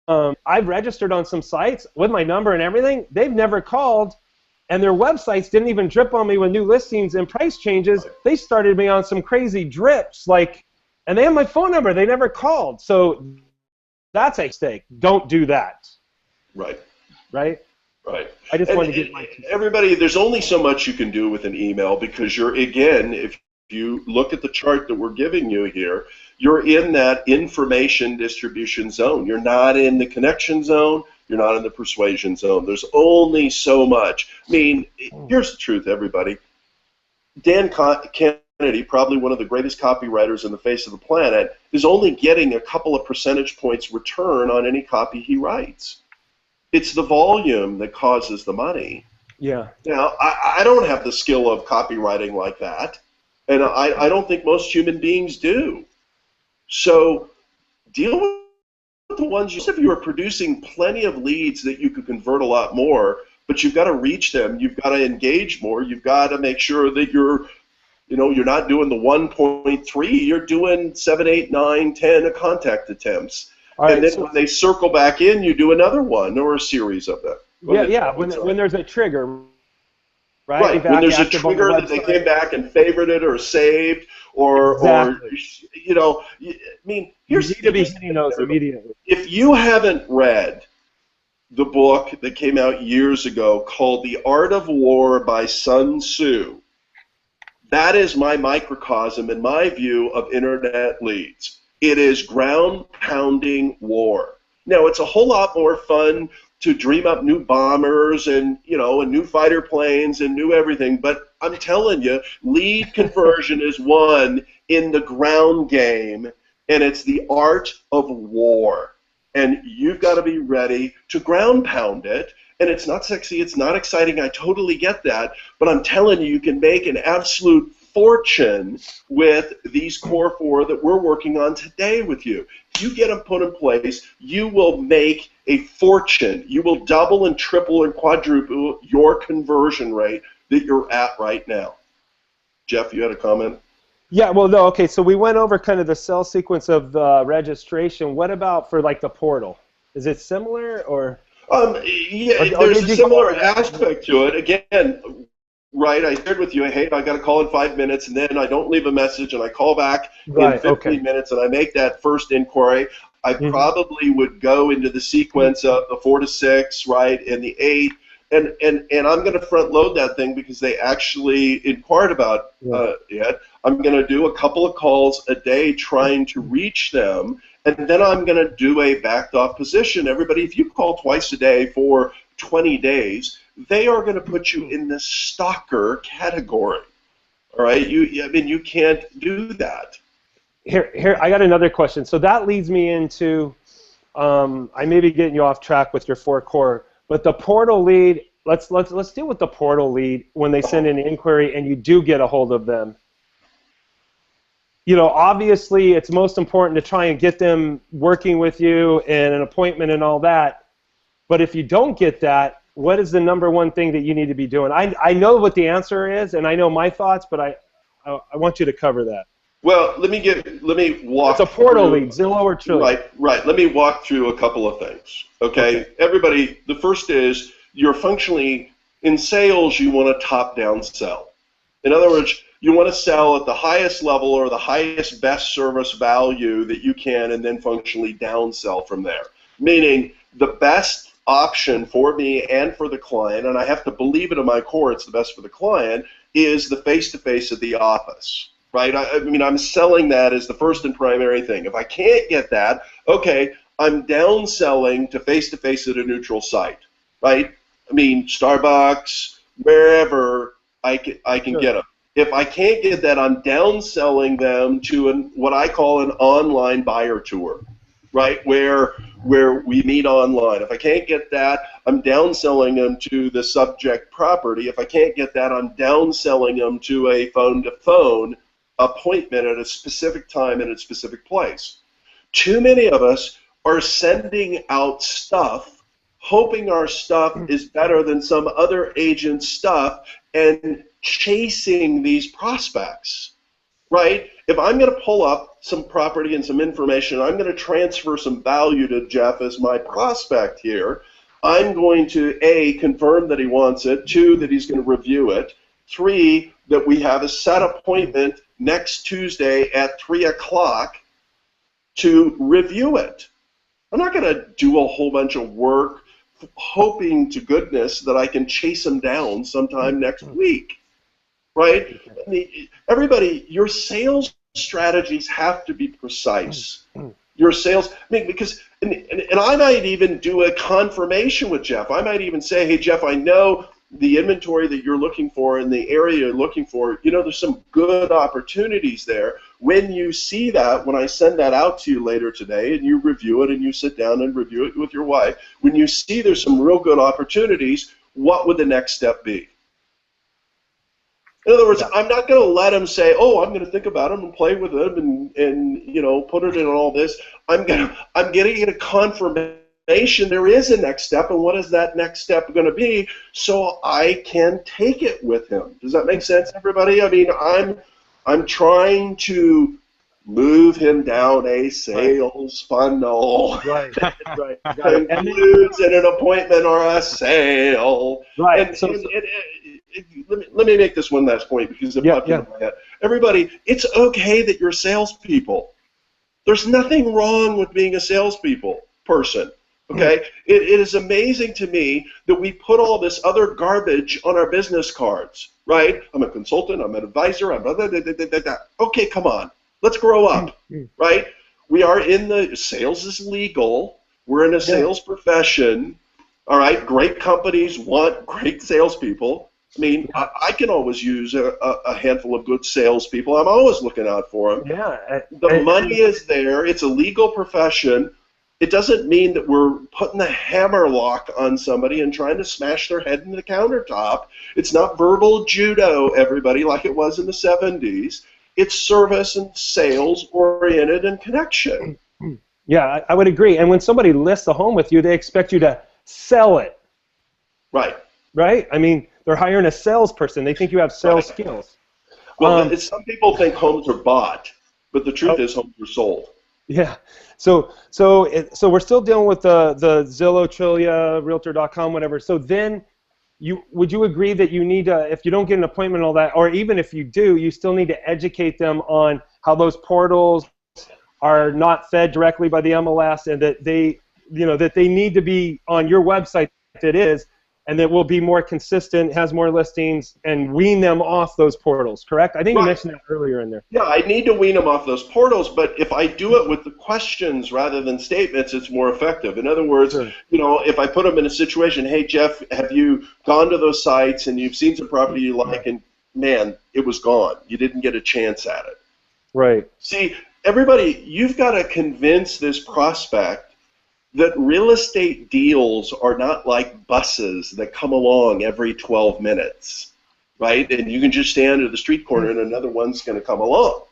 I've registered on some sites with my number and everything. They've never called, and their websites didn't even drip on me with new listings and price changes. They started me on some crazy drips, and they have my phone number. They never called. So that's a mistake. Don't do that. Right. Right? Right. I just wanted to get my everybody, there's only so much you can do with an email, because you're, again, if you look at the chart that we're giving you here, you're in that information distribution zone. You're not in the connection zone. You're not in the persuasion zone. There's only so much. I mean, here's the truth, everybody. Dan Kennedy, probably one of the greatest copywriters on the face of the planet, is only getting a couple of percentage points return on any copy he writes. It's the volume that causes the money. Yeah. Now, I don't have the skill of copywriting like that, and I don't think most human beings do. So deal with the ones, most of you are producing plenty of leads that you could convert a lot more, but you've got to reach them, you've got to engage more, you've got to make sure that you're not doing the 1.3, you're doing 7, 8, 9, 10 contact attempts. And then when they circle back in, you do another one or a series of them. When there's a trigger, right? Right, when there's a trigger that they came back and favored it or saved or here's you need to be hitting those immediately. If you haven't read the book that came out years ago called The Art of War by Sun Tzu, that is my microcosm, in my view, of internet leads. It is ground-pounding war. Now, it's a whole lot more fun to dream up new bombers and new fighter planes and new everything, but I'm telling you, lead conversion is won in the ground game, and it's the art of war. And you've got to be ready to ground pound it. And it's not sexy, it's not exciting, I totally get that, but I'm telling you, you can make an absolute fortune with these core 4 that we're working on today with you. If you get them put in place, you will make a fortune. You will double and triple and quadruple your conversion rate that you're at right now. Jeff, you had a comment? Yeah, well, no, okay, so we went over kind of the sales sequence of the registration. What about for like the portal? Is it similar or? There's a similar aspect to it. Again, right, I shared with you, hey, I got to call in 5 minutes, and then I don't leave a message, and I call back in 15 minutes, and I make that first inquiry. I probably would go into the sequence of the 4 to 6, right, and the 8, and I'm going to front load that thing because they actually inquired about it. I'm going to do a couple of calls a day trying to reach them, and then I'm going to do a backed off position. Everybody, if you call twice a day for 20 days, they are going to put you in the stalker category. All right? You can't do that. Here, I got another question. So that leads me into, I may be getting you off track with your 4 core, but the portal lead, let's deal with the portal lead when they send in an inquiry and you do get a hold of them. Obviously it's most important to try and get them working with you and an appointment and all that, but if you don't get that, what is the number one thing that you need to be doing? I know what the answer is, and I know my thoughts, but I want you to cover that. Well, let me walk. It's a portal lead, Zillow or Trillium. Right. Let me walk through a couple of things. Okay. Everybody, the first is you're functionally in sales. You want to top-down sell. In other words, you want to sell at the highest level or the highest best service value that you can, and then functionally downsell from there. Meaning the best option for me and for the client, and I have to believe it in my core, it's the best for the client, is the face-to-face at the office. Right? I'm selling that as the first and primary thing. If I can't get that, okay, I'm downselling to face-to-face at a neutral site. Right? Starbucks, wherever I can get them. If I can't get that, I'm downselling them to what I call an online buyer tour, right, where we meet online. If I can't get that, I'm downselling them to the subject property. If I can't get that, I'm downselling them to a phone-to-phone appointment at a specific time in a specific place. Too many of us are sending out stuff, hoping our stuff is better than some other agent's stuff, and chasing these prospects, right? If I'm going to pull up some property and some information, I'm going to transfer some value to Jeff as my prospect here, I'm going to, A, confirm that he wants it, 2, that he's going to review it, 3, that we have a set appointment next Tuesday at 3 o'clock to review it. I'm not going to do a whole bunch of work hoping to goodness that I can chase him down sometime next week. Right? Everybody, your sales strategies have to be precise. Your sales, because, and I might even do a confirmation with Jeff. I might even say, hey, Jeff, I know the inventory that you're looking for in the area you're looking for, there's some good opportunities there. When you see that, when I send that out to you later today and you review it and you sit down and review it with your wife, when you see there's some real good opportunities, what would the next step be? In other words, I'm not going to let him say, "Oh, I'm going to think about him and play with him and you know put it in all this." I'm getting a confirmation there is a next step, and what is that next step going to be, so I can take it with him. Does that make sense, everybody? I mean, I'm trying to move him down a sales funnel. Right. Right. Concludes in an appointment or a sale. Right. And let me make this one last point because it popped into my head. Everybody, it's okay that you're salespeople. There's nothing wrong with being a person. Okay? It is amazing to me that we put all this other garbage on our business cards, right? I'm a consultant, I'm an advisor, I'm blah, blah, blah, blah, blah, blah. Okay, come on. Let's grow up, right? We are in the sales is legal. We're in a sales profession. All right, great companies want great salespeople. I mean, I can always use a handful of good salespeople. I'm always looking out for them. Yeah. The money is there. It's a legal profession. It doesn't mean that we're putting the hammer lock on somebody and trying to smash their head into the countertop. It's not verbal judo, everybody, like it was in the 70s. It's service and sales oriented and connection. Yeah, I would agree. And when somebody lists a home with you, they expect you to sell it. Right. Right? I mean, they're hiring a salesperson. They think you have sales skills. Well, some people think homes are bought, but the truth is homes are sold. Yeah. So we're still dealing with the Zillow, Trillia, Realtor.com, whatever. So then, would you agree that you need to, if you don't get an appointment and all that, or even if you do, you still need to educate them on how those portals are not fed directly by the MLS, and that they need to be on your website that is, and that will be more consistent, has more listings, and wean them off those portals, correct? I think you mentioned that earlier in there. Yeah, I need to wean them off those portals, but if I do it with the questions rather than statements, it's more effective. In other words, if I put them in a situation, hey, Jeff, have you gone to those sites and you've seen some property you like, and man, it was gone. You didn't get a chance at it. Right. See, everybody, you've got to convince this prospect that real estate deals are not like buses that come along every 12 minutes, right? And you can just stand at the street corner and another one's going to come along.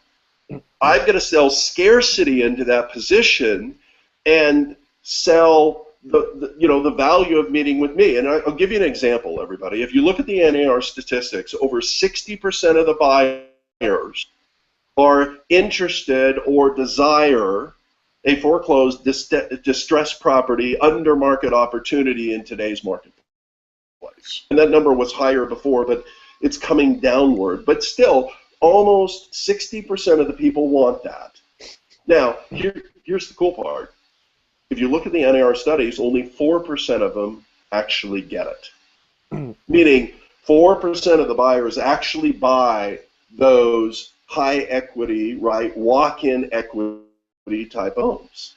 I've got to sell scarcity into that position and sell the value of meeting with me. And I'll give you an example, everybody. If you look at the NAR statistics, over 60% of the buyers are interested or desire a foreclosed distressed property under market opportunity in today's marketplace. And that number was higher before, but it's coming downward. But still, almost 60% of the people want that. Now, here's the cool part. If you look at the NAR studies, only 4% of them actually get it. Meaning 4% of the buyers actually buy those high equity, right, walk-in equity type homes.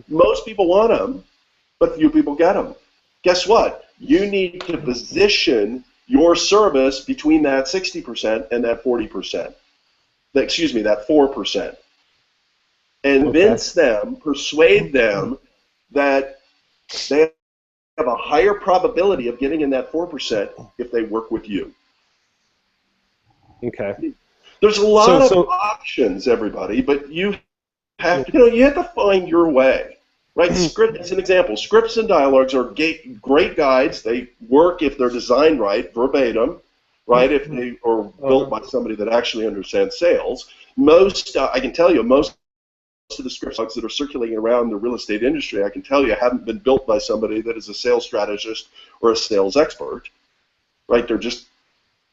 Most people want them, but few people get them. Guess what? You need to position your service between that 60% and that 40%. Excuse me, that 4%. Convince them, persuade them that they have a higher probability of getting in that 4% if they work with you. Okay. There's a lot of options, everybody, but you have to find your way, right? Script, as an example, scripts and dialogues are great guides. They work if they're designed right, verbatim, right? If they are built by somebody that actually understands sales. Most, I can tell you, most of the scripts that are circulating around the real estate industry, I can tell you, haven't been built by somebody that is a sales strategist or a sales expert, right? They're just,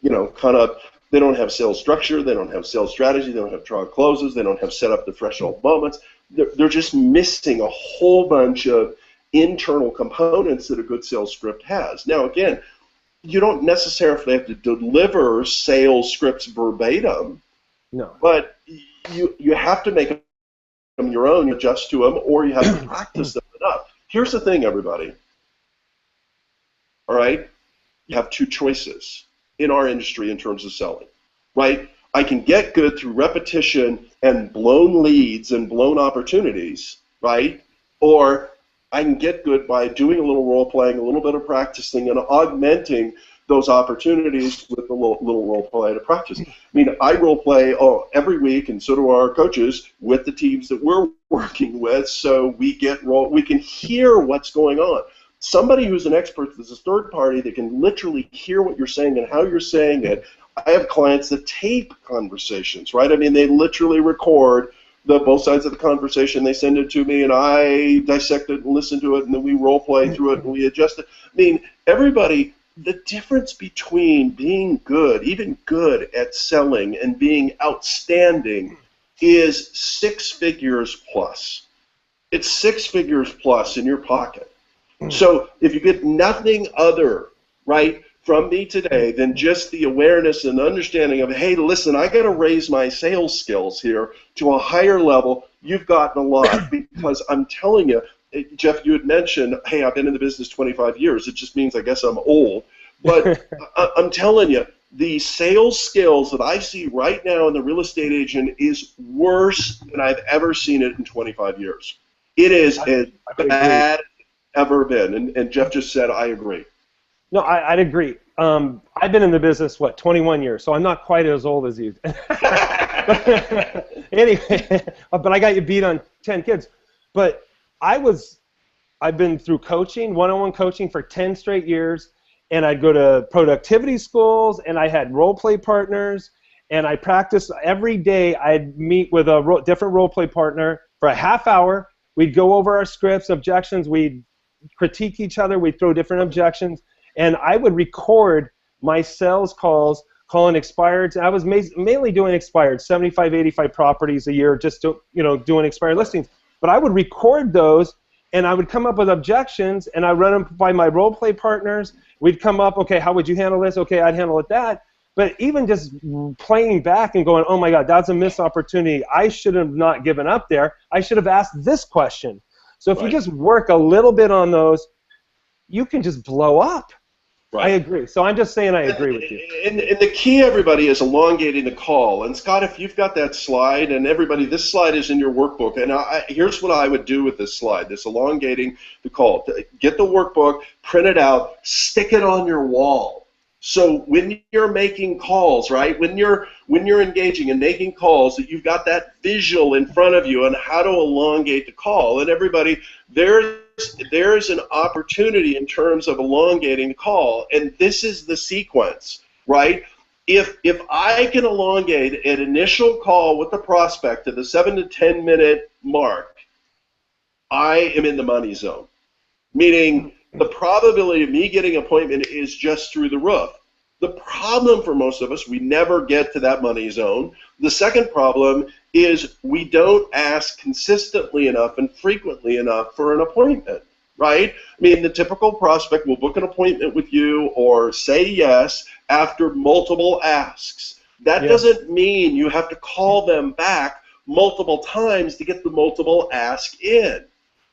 kind of. They don't have sales structure, they don't have sales strategy, they don't have draw closes, they don't have set up the threshold moments. They're just missing a whole bunch of internal components that a good sales script has. Now, again, you don't necessarily have to deliver sales scripts verbatim, but you have to make them your own, adjust to them, or you have to practice them enough. Here's the thing, everybody. All right? You have two choices in our industry in terms of selling, right? I can get good through repetition and blown leads and blown opportunities, right? Or I can get good by doing a little role playing, a little bit of practicing, and augmenting those opportunities with a little role play to practice. I mean, I role play every week, and so do our coaches with the teams that we're working with, so we can hear what's going on. Somebody who's an expert, there's a third party that can literally hear what you're saying and how you're saying it. I have clients that tape conversations, right? I mean, they literally record both sides of the conversation. They send it to me, and I dissect it and listen to it, and then we role play through it and we adjust it. I mean, everybody. The difference between being good, even good at selling, and being outstanding is 6 figures plus. It's 6 figures plus in your pocket. So if you get nothing other, right, from me today than just the awareness and understanding of, hey, listen, I got to raise my sales skills here to a higher level, you've gotten a lot. Because I'm telling you, Jeff, you had mentioned, hey, I've been in the business 25 years. It just means I guess I'm old. But I'm telling you, the sales skills that I see right now in the real estate agent is worse than I've ever seen it in 25 years. It is as bad as ever been. And Jeff just said, I agree. No, I'd agree. I've been in the business, 21 years, so I'm not quite as old as you. Anyway, but I got you beat on 10 kids. But I've been through coaching, one-on-one coaching for 10 straight years, and I'd go to productivity schools, and I had role-play partners, and I practiced every day. I'd meet with a different role-play partner for a half hour. We'd go over our scripts, objections, we'd critique each other, we'd throw different objections, and I would record my sales calls, calling expireds. I was mainly doing expired, 75, 85 properties a year, just doing expired listings. But I would record those, and I would come up with objections, and I run them by my role play partners. We'd come up, okay, how would you handle this? Okay, I'd handle it that. But even just playing back and going, oh my God, that's a missed opportunity. I should have not given up there. I should have asked this question. So if you just work a little bit on those, you can just blow up. Right. I agree. So I'm just saying I agree with you. And the key, everybody, is elongating the call. And Scott, if you've got that slide, and everybody, this slide is in your workbook. And here's what I would do with this slide, this elongating the call. Get the workbook, print it out, stick it on your wall. So when you're making calls, right, when you're engaging and making calls, that you've got that visual in front of you on how to elongate the call. And everybody, there's an opportunity in terms of elongating the call, and this is the sequence, right? If I can elongate an initial call with the prospect to the 7 to 10 minute mark, I am in the money zone, meaning the probability of me getting an appointment is just through the roof. The problem for most of us, we never get to that money zone. The second problem is we don't ask consistently enough and frequently enough for an appointment, right? I mean, the typical prospect will book an appointment with you or say yes after multiple asks. That doesn't mean you have to call them back multiple times to get the multiple ask in.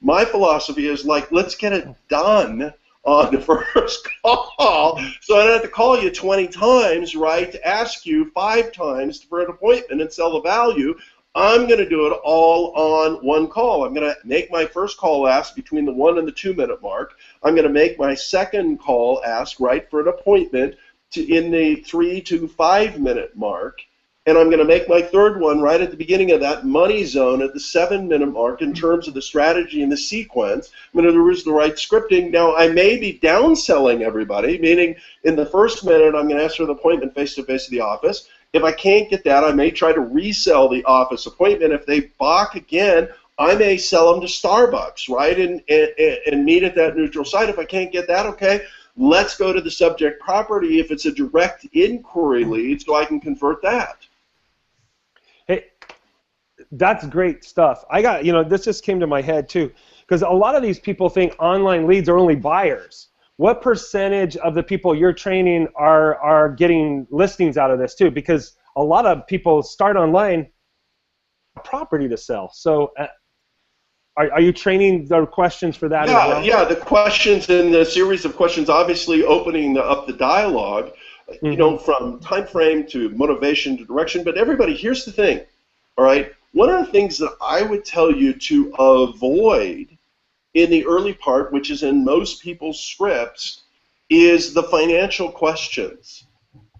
My philosophy is like, let's get it done on the first call, so I don't have to call you 20 times, right, to ask you 5 times for an appointment and sell the value. I'm going to do it all on one call. I'm going to make my first call ask between the 1 and the 2 minute mark. I'm going to make my second call ask, right, for an appointment in the 3 to 5 minute mark. And I'm going to make my third one right at the beginning of that money zone at the 7 minute mark in terms of the strategy and the sequence. I'm going to use the right scripting. Now, I may be downselling everybody, meaning in the first minute I'm going to ask for an appointment face-to-face at the office. If I can't get that, I may try to resell the office appointment. If they balk again, I may sell them to Starbucks, right, and meet at that neutral site. If I can't get that, okay, let's go to the subject property if it's a direct inquiry lead so I can convert that. Hey, that's great stuff. I got, this just came to my head too, because a lot of these people think online leads are only buyers. What percentage of the people you're training are getting listings out of this too? Because a lot of people start online property to sell. So are you training the questions for that as well? Yeah, the questions and the series of questions, obviously opening up the dialogue. From time frame to motivation to direction. But everybody, here's the thing, all right? One of the things that I would tell you to avoid in the early part, which is in most people's scripts, is the financial questions,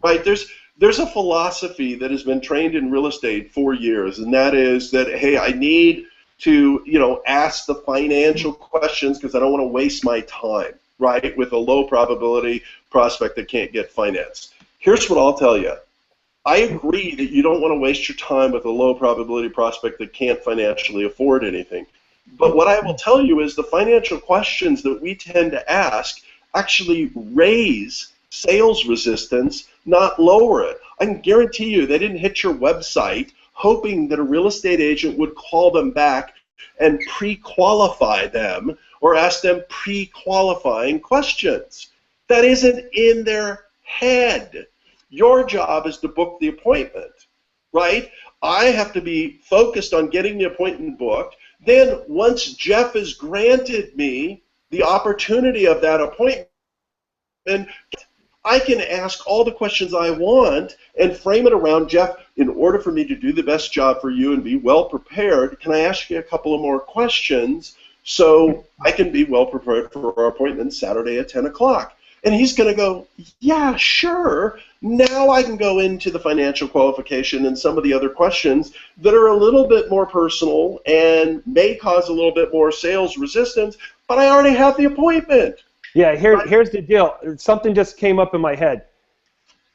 right? There's a philosophy that has been trained in real estate for years, and that is that, hey, I need to, ask the financial questions because I don't want to waste my time, right, with a low probability prospect that can't get financed. Here's what I'll tell you. I agree that you don't want to waste your time with a low probability prospect that can't financially afford anything. But what I will tell you is the financial questions that we tend to ask actually raise sales resistance, not lower it. I can guarantee you they didn't hit your website hoping that a real estate agent would call them back and pre-qualify them or ask them pre-qualifying questions. That isn't in their head. Your job is to book the appointment, right? I have to be focused on getting the appointment booked. Then once Jeff has granted me the opportunity of that appointment, I can ask all the questions I want and frame it around, Jeff, in order for me to do the best job for you and be well prepared, can I ask you a couple of more questions so I can be well prepared for our appointment Saturday at 10 o'clock? And he's going to go, yeah, sure. Now I can go into the financial qualification and some of the other questions that are a little bit more personal and may cause a little bit more sales resistance, but I already have the appointment. Yeah, here's the deal. Something just came up in my head.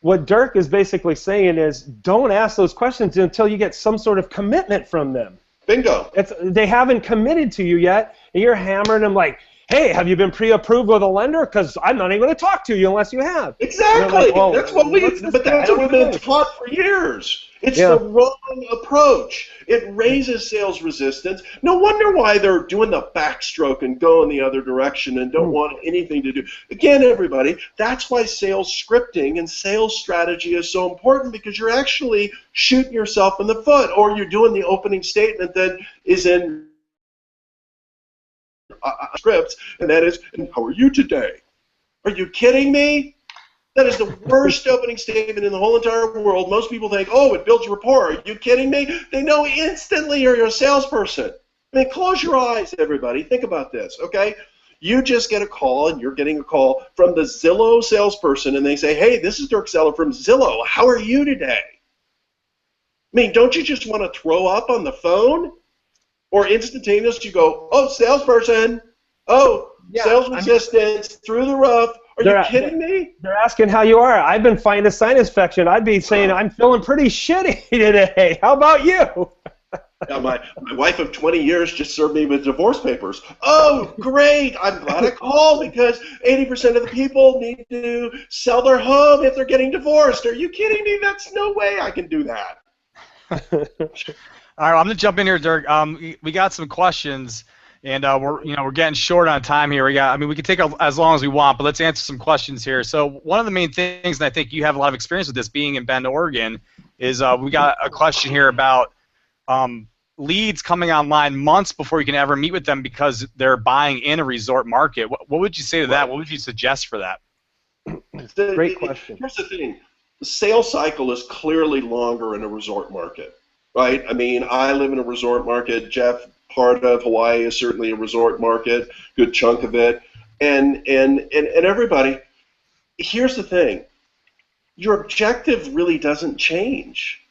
What Dirk is basically saying is don't ask those questions until you get some sort of commitment from them. Bingo. They haven't committed to you yet, and you're hammering them like, hey, have you been pre-approved with a lender? Because I'm not even going to talk to you unless you have. Exactly. Like, well, that's what we've been taught for years. It's the wrong approach. It raises sales resistance. No wonder why they're doing the backstroke and going the other direction and don't want anything to do. Again, everybody, that's why sales scripting and sales strategy is so important, because you're actually shooting yourself in the foot, or you're doing the opening statement that is in scripts, and that is, how are you today? Are you kidding me? That is the worst opening statement in the whole entire world. Most people think, oh, it builds rapport. Are you kidding me? They know instantly you're a salesperson. I mean, close your eyes, everybody. Think about this, okay? You just get a call, and you're getting a call from the Zillow salesperson, and they say, hey, this is Dirk Zeller from Zillow. How are you today? I mean, don't you just want to throw up on the phone? Or instantaneously you go, oh, salesperson, oh, yeah, sales resistance through the roof. Are you kidding me? They're asking how you are. I've been fighting a sinus infection. I'd be saying I'm feeling pretty shitty today. How about you? Yeah, my wife of 20 years just served me with divorce papers. Oh, great. I'm glad I called, because 80% of the people need to sell their home if they're getting divorced. Are you kidding me? That's no way I can do that. All right, I'm gonna jump in here, Dirk. We got some questions, and we're getting short on time here. We could take as long as we want, but let's answer some questions here. So one of the main things, and I think you have a lot of experience with this, being in Bend, Oregon, is we got a question here about leads coming online months before you can ever meet with them because they're buying in a resort market. What would you say to that? What would you suggest for that? Great question. Here's the thing: the sales cycle is clearly longer in a resort market. Right? I mean, I live in a resort market. Jeff, part of Hawaii is certainly a resort market, good chunk of it. And everybody, here's the thing. Your objective really doesn't change.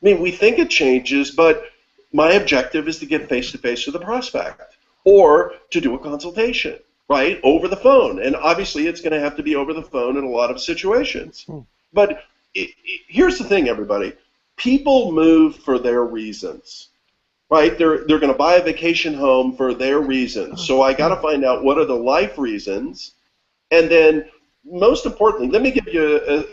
I mean, we think it changes, but my objective is to get face-to-face with the prospect or to do a consultation, right, over the phone. And obviously, it's going to have to be over the phone in a lot of situations. But here's the thing, everybody. People move for their reasons, right? They're going to buy a vacation home for their reasons. So I got to find out what are the life reasons, and then most importantly, let me give you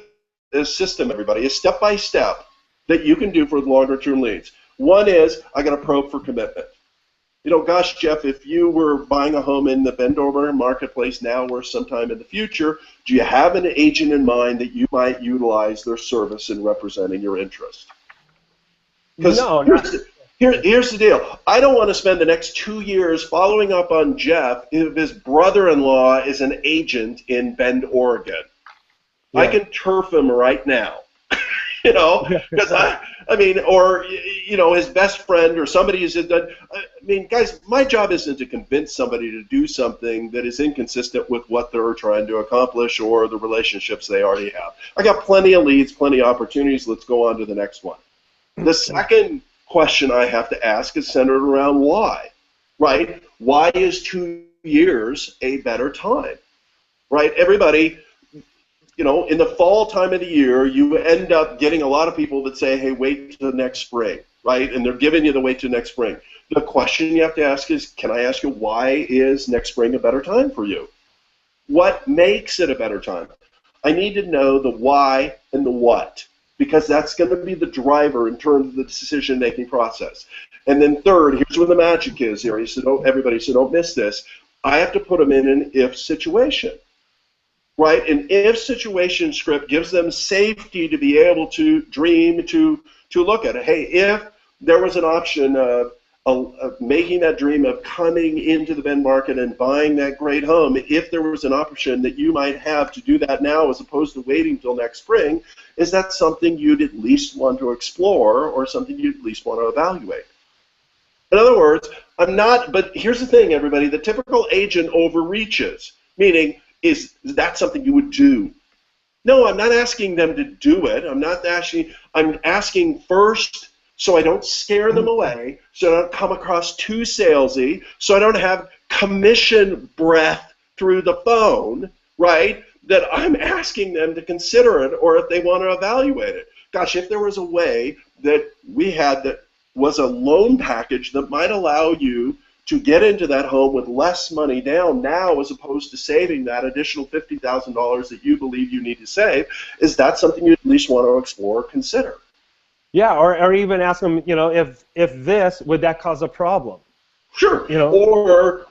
a system, everybody, a step-by-step that you can do for longer-term leads. One is I got to probe for commitment. You know, gosh, Jeff, if you were buying a home in the Bend, Oregon marketplace now or sometime in the future, do you have an agent in mind that you might utilize their service in representing your interest? Because here's the deal. I don't want to spend the next 2 years following up on Jeff if his brother-in-law is an agent in Bend, Oregon. Yeah. I can turf him right now. you know, because I mean, or, you know, his best friend or somebody is, I mean, guys, my job isn't to convince somebody to do something that is inconsistent with what they're trying to accomplish or the relationships they already have. I got plenty of leads, plenty of opportunities. Let's go on to the next one. The second question I have to ask is centered around why, right? Why is 2 years a better time, right? Everybody, you know, in the fall time of the year, you end up getting a lot of people that say, hey, wait till next spring, right? And they're giving you the wait till next spring. The question you have to ask is, can I ask you, why is next spring a better time for you? What makes it a better time? I need to know the why and the what, because that's going to be the driver in terms of the decision-making process. And then third, here's where the magic is here. So don't miss this. I have to put them in an if situation. Right, an if situation script gives them safety to be able to dream, to look at it. Hey, if there was an option of making that dream of coming into the Ben market and buying that great home, if there was an option that you might have to do that now as opposed to waiting till next spring, is that something you'd at least want to explore or something you'd at least want to evaluate? In other words, but here's the thing, everybody, the typical agent overreaches, meaning, is that something you would do? No, I'm not asking them to do it. I'm asking first so I don't scare them away, so I don't come across too salesy, so I don't have commission breath through the phone, right, that I'm asking them to consider it or if they want to evaluate it. Gosh, if there was a way that we had that was a loan package that might allow you to get into that home with less money down now as opposed to saving that additional $50,000 that you believe you need to save, is that something you at least want to explore or consider? Yeah, or even ask them, you know, if this, would that cause a problem? Sure. You know?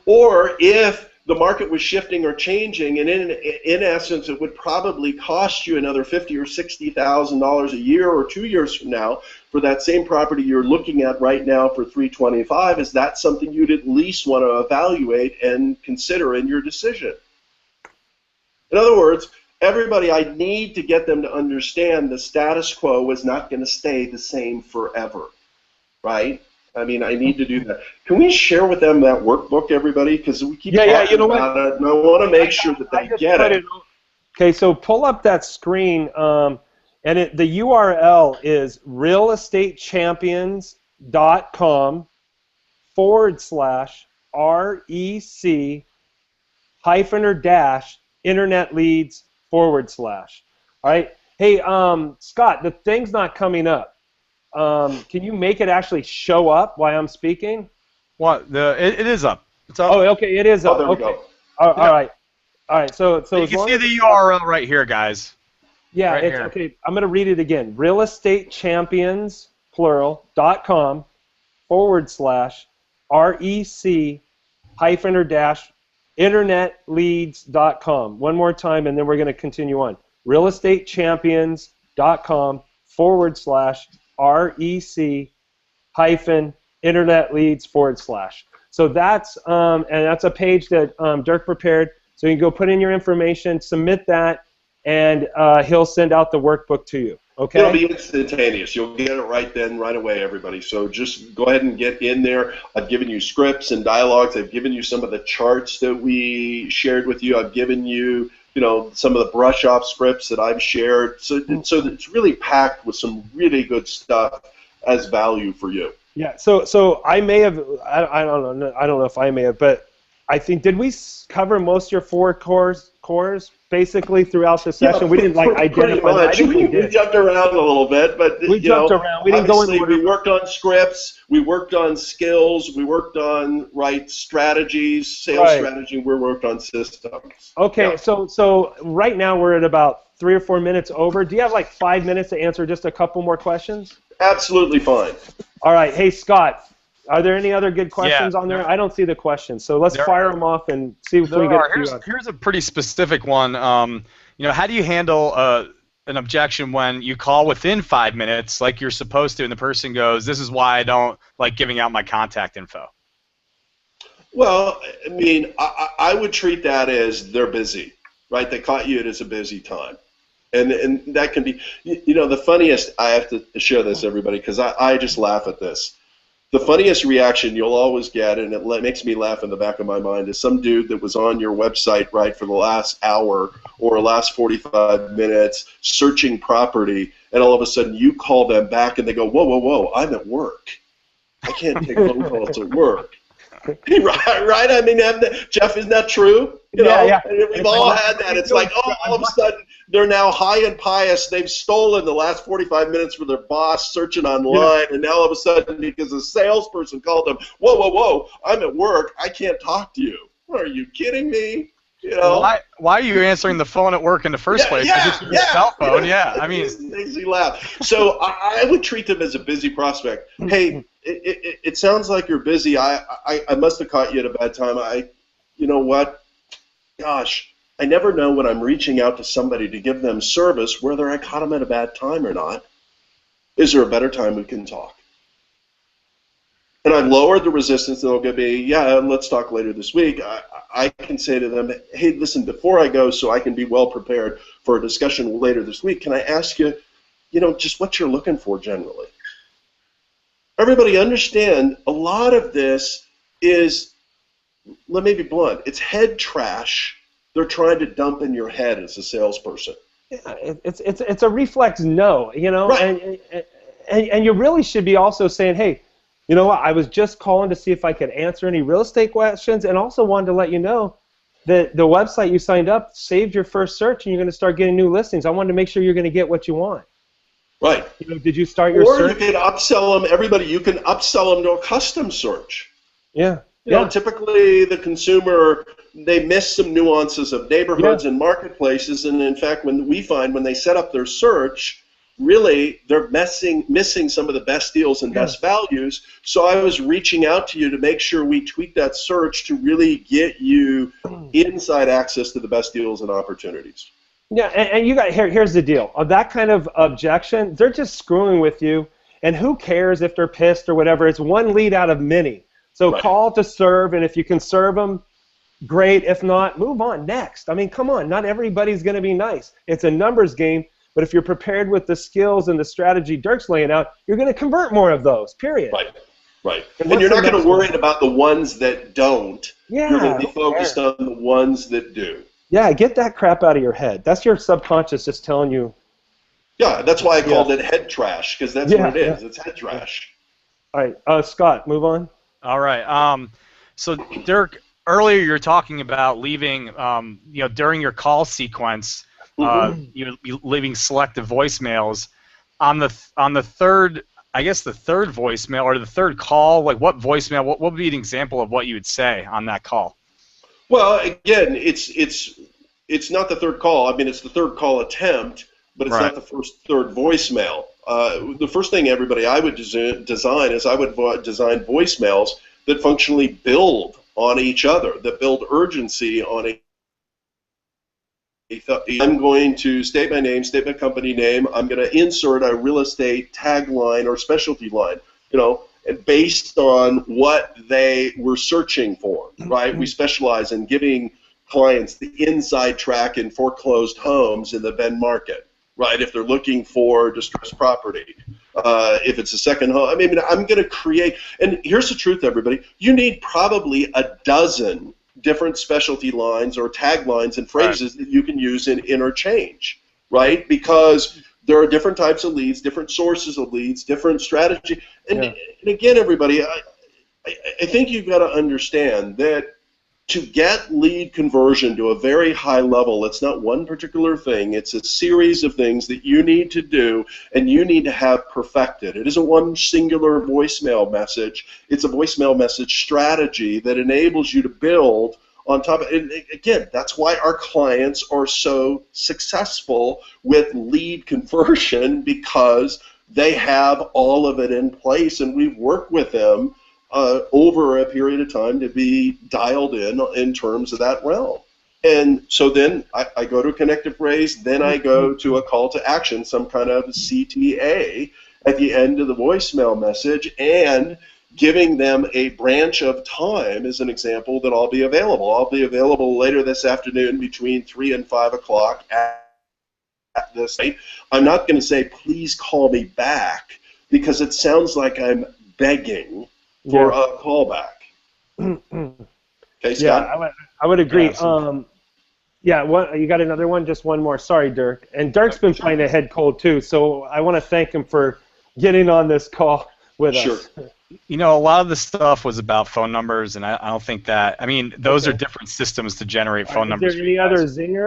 Or if the market was shifting or changing, and in essence, it would probably cost you another $50,000 or $60,000 a year or 2 years from now for that same property you're looking at right now for $325. Is that something you'd at least want to evaluate and consider in your decision? In other words, everybody, I need to get them to understand the status quo is not going to stay the same forever, right? I mean, I need to do that. Can we share with them that workbook, everybody? Because we keep talking about it, and I want to make sure that they get it. Okay, so pull up that screen, and the URL is realestateChampions.com/REC-internet-leads/. All right. Hey, Scott, the thing's not coming up. Can you make it actually show up while I'm speaking? What? It is up. It's up. Oh, okay, it is up. There we okay. go. All right. So you can see the URL right here, guys. Yeah, right it's here. okay. I'm going to read it again. realestateChampions.com/REC-internetleads.com. One more time, and then we're going to continue on. realestateChampions.com/REC-internetleads/. So that's and that's a page that Dirk prepared. So you can go put in your information, submit that, and he'll send out the workbook to you. Okay? It'll be instantaneous. You'll get it right then, right away, everybody. So just go ahead and get in there. I've given you scripts and dialogues. I've given you some of the charts that we shared with you. I've given you, some of the brush-off scripts that I've shared. So it's really packed with some really good stuff as value for you. Yeah. So I may have. I don't know. I don't know if I may have, but I think, did we cover most of your four cores basically throughout the session? Yeah, we didn't identify. We jumped around a little bit, but we jumped around. We didn't go into. We worked on scripts. We worked on skills. We worked on strategies, sales strategy. We worked on systems. Okay, yeah. so right now we're at about 3 or 4 minutes over. Do you have like 5 minutes to answer just a couple more questions? Absolutely fine. All right. Hey, Scott, are there any other good questions on there? I don't see the questions, so let's fire them off and see if we get a few. Here's a pretty specific one. How do you handle an objection when you call within 5 minutes like you're supposed to, and the person goes, "This is why I don't like giving out my contact info"? Well, I mean, I would treat that as they're busy, right? They caught you at a busy time. And that can be, the funniest, I have to share this, everybody, because I just laugh at this. The funniest reaction you'll always get, and it makes me laugh in the back of my mind, is some dude that was on your website, right, for the last hour or last 45 minutes searching property, and all of a sudden you call them back and they go, whoa, I'm at work. I can't take phone calls at work. Right? I mean, Jeff, isn't that true? Yeah. We've all had that. It's like, all of a sudden, they're now high and pious. They've stolen the last 45 minutes for their boss searching online, and now all of a sudden, because a salesperson called them, whoa, I'm at work. I can't talk to you. Are you kidding me? Why are you answering the phone at work in the first place? It's your cell phone. I mean, it makes me laugh. So I would treat them as a busy prospect. Hey, it sounds like you're busy. I must have caught you at a bad time. You know what? Gosh, I never know when I'm reaching out to somebody to give them service whether I caught them at a bad time or not. Is there a better time we can talk? And I've lowered the resistance. They'll give me, let's talk later this week. I can say to them, hey, listen, before I go, so I can be well prepared for a discussion later this week, can I ask you, just what you're looking for generally? Everybody understand, a lot of this is, let me be blunt, it's head trash they're trying to dump in your head as a salesperson. Yeah, it's a reflex no, Right. and you really should be also saying, hey, you know what, I was just calling to see if I could answer any real estate questions, and also wanted to let you know that the website you signed up saved your first search, and you're going to start getting new listings. I wanted to make sure you're going to get what you want. Right. Did you start your search? Or you can upsell them, everybody, you can upsell them to a custom search. Yeah. Typically the consumer, they miss some nuances of neighborhoods and marketplaces, and in fact, when they set up their search, really they're missing some of the best deals and best values. So I was reaching out to you to make sure we tweak that search to really get you inside access to the best deals and opportunities. Yeah, and you got here's the deal. That kind of objection, they're just screwing with you, and who cares if they're pissed or whatever? It's one lead out of many. So call to serve, and if you can serve them, great. If not, move on next. I mean, come on, not everybody's going to be nice. It's a numbers game, but if you're prepared with the skills and the strategy Dirk's laying out, you're going to convert more of those, period. Right. And you're not going to worry about the ones that don't. Yeah, you're going to be focused on the ones that do. Yeah, get that crap out of your head. That's your subconscious just telling you. Yeah, that's why I called it head trash, because that's what it is. It's head trash. All right, Scott, move on. All right. So Dirk, earlier you were talking about leaving, during your call sequence, you leaving selective voicemails. On the third, I guess the third voicemail or the third call, like what voicemail? What would be an example of what you would say on that call? Well, again, it's not the third call. I mean, it's the third call attempt, but it's not the third voicemail. The first thing, everybody, I would design is I would design voicemails that functionally build on each other, that build urgency on I'm going to state my name, state my company name. I'm going to insert a real estate tagline or specialty line, based on what they were searching for, right? We specialize in giving clients the inside track in foreclosed homes in the Bend market, right? If they're looking for distressed property, if it's a second home. I mean, I'm going to create, and here's the truth, everybody. You need probably a dozen different specialty lines or taglines and phrases that you can use in interchange, right? Because there are different types of leads, different sources of leads, different strategy. And again, everybody, I think you've got to understand that to get lead conversion to a very high level, it's not one particular thing. It's a series of things that you need to do and you need to have perfected. It isn't one singular voicemail message. It's a voicemail message strategy that enables you to build on top of it. And again, that's why our clients are so successful with lead conversion, because they have all of it in place, and we've worked with them over a period of time to be dialed in terms of that realm. And so then I go to a connective phrase, then I go to a call to action, some kind of CTA at the end of the voicemail message, and giving them a branch of time as an example that I'll be available. I'll be available later this afternoon between 3 and 5 o'clock this. I'm not going to say, please call me back, because it sounds like I'm begging for a callback. Okay, Scott? Yeah, I would agree. Yeah, you got another one? Just one more. Sorry, Dirk. And Dirk's been playing a head cold too, so I want to thank him for getting on this call with us. You know, a lot of the stuff was about phone numbers, and I don't think that. I mean, those are different systems to generate phone numbers. Is there any other zinger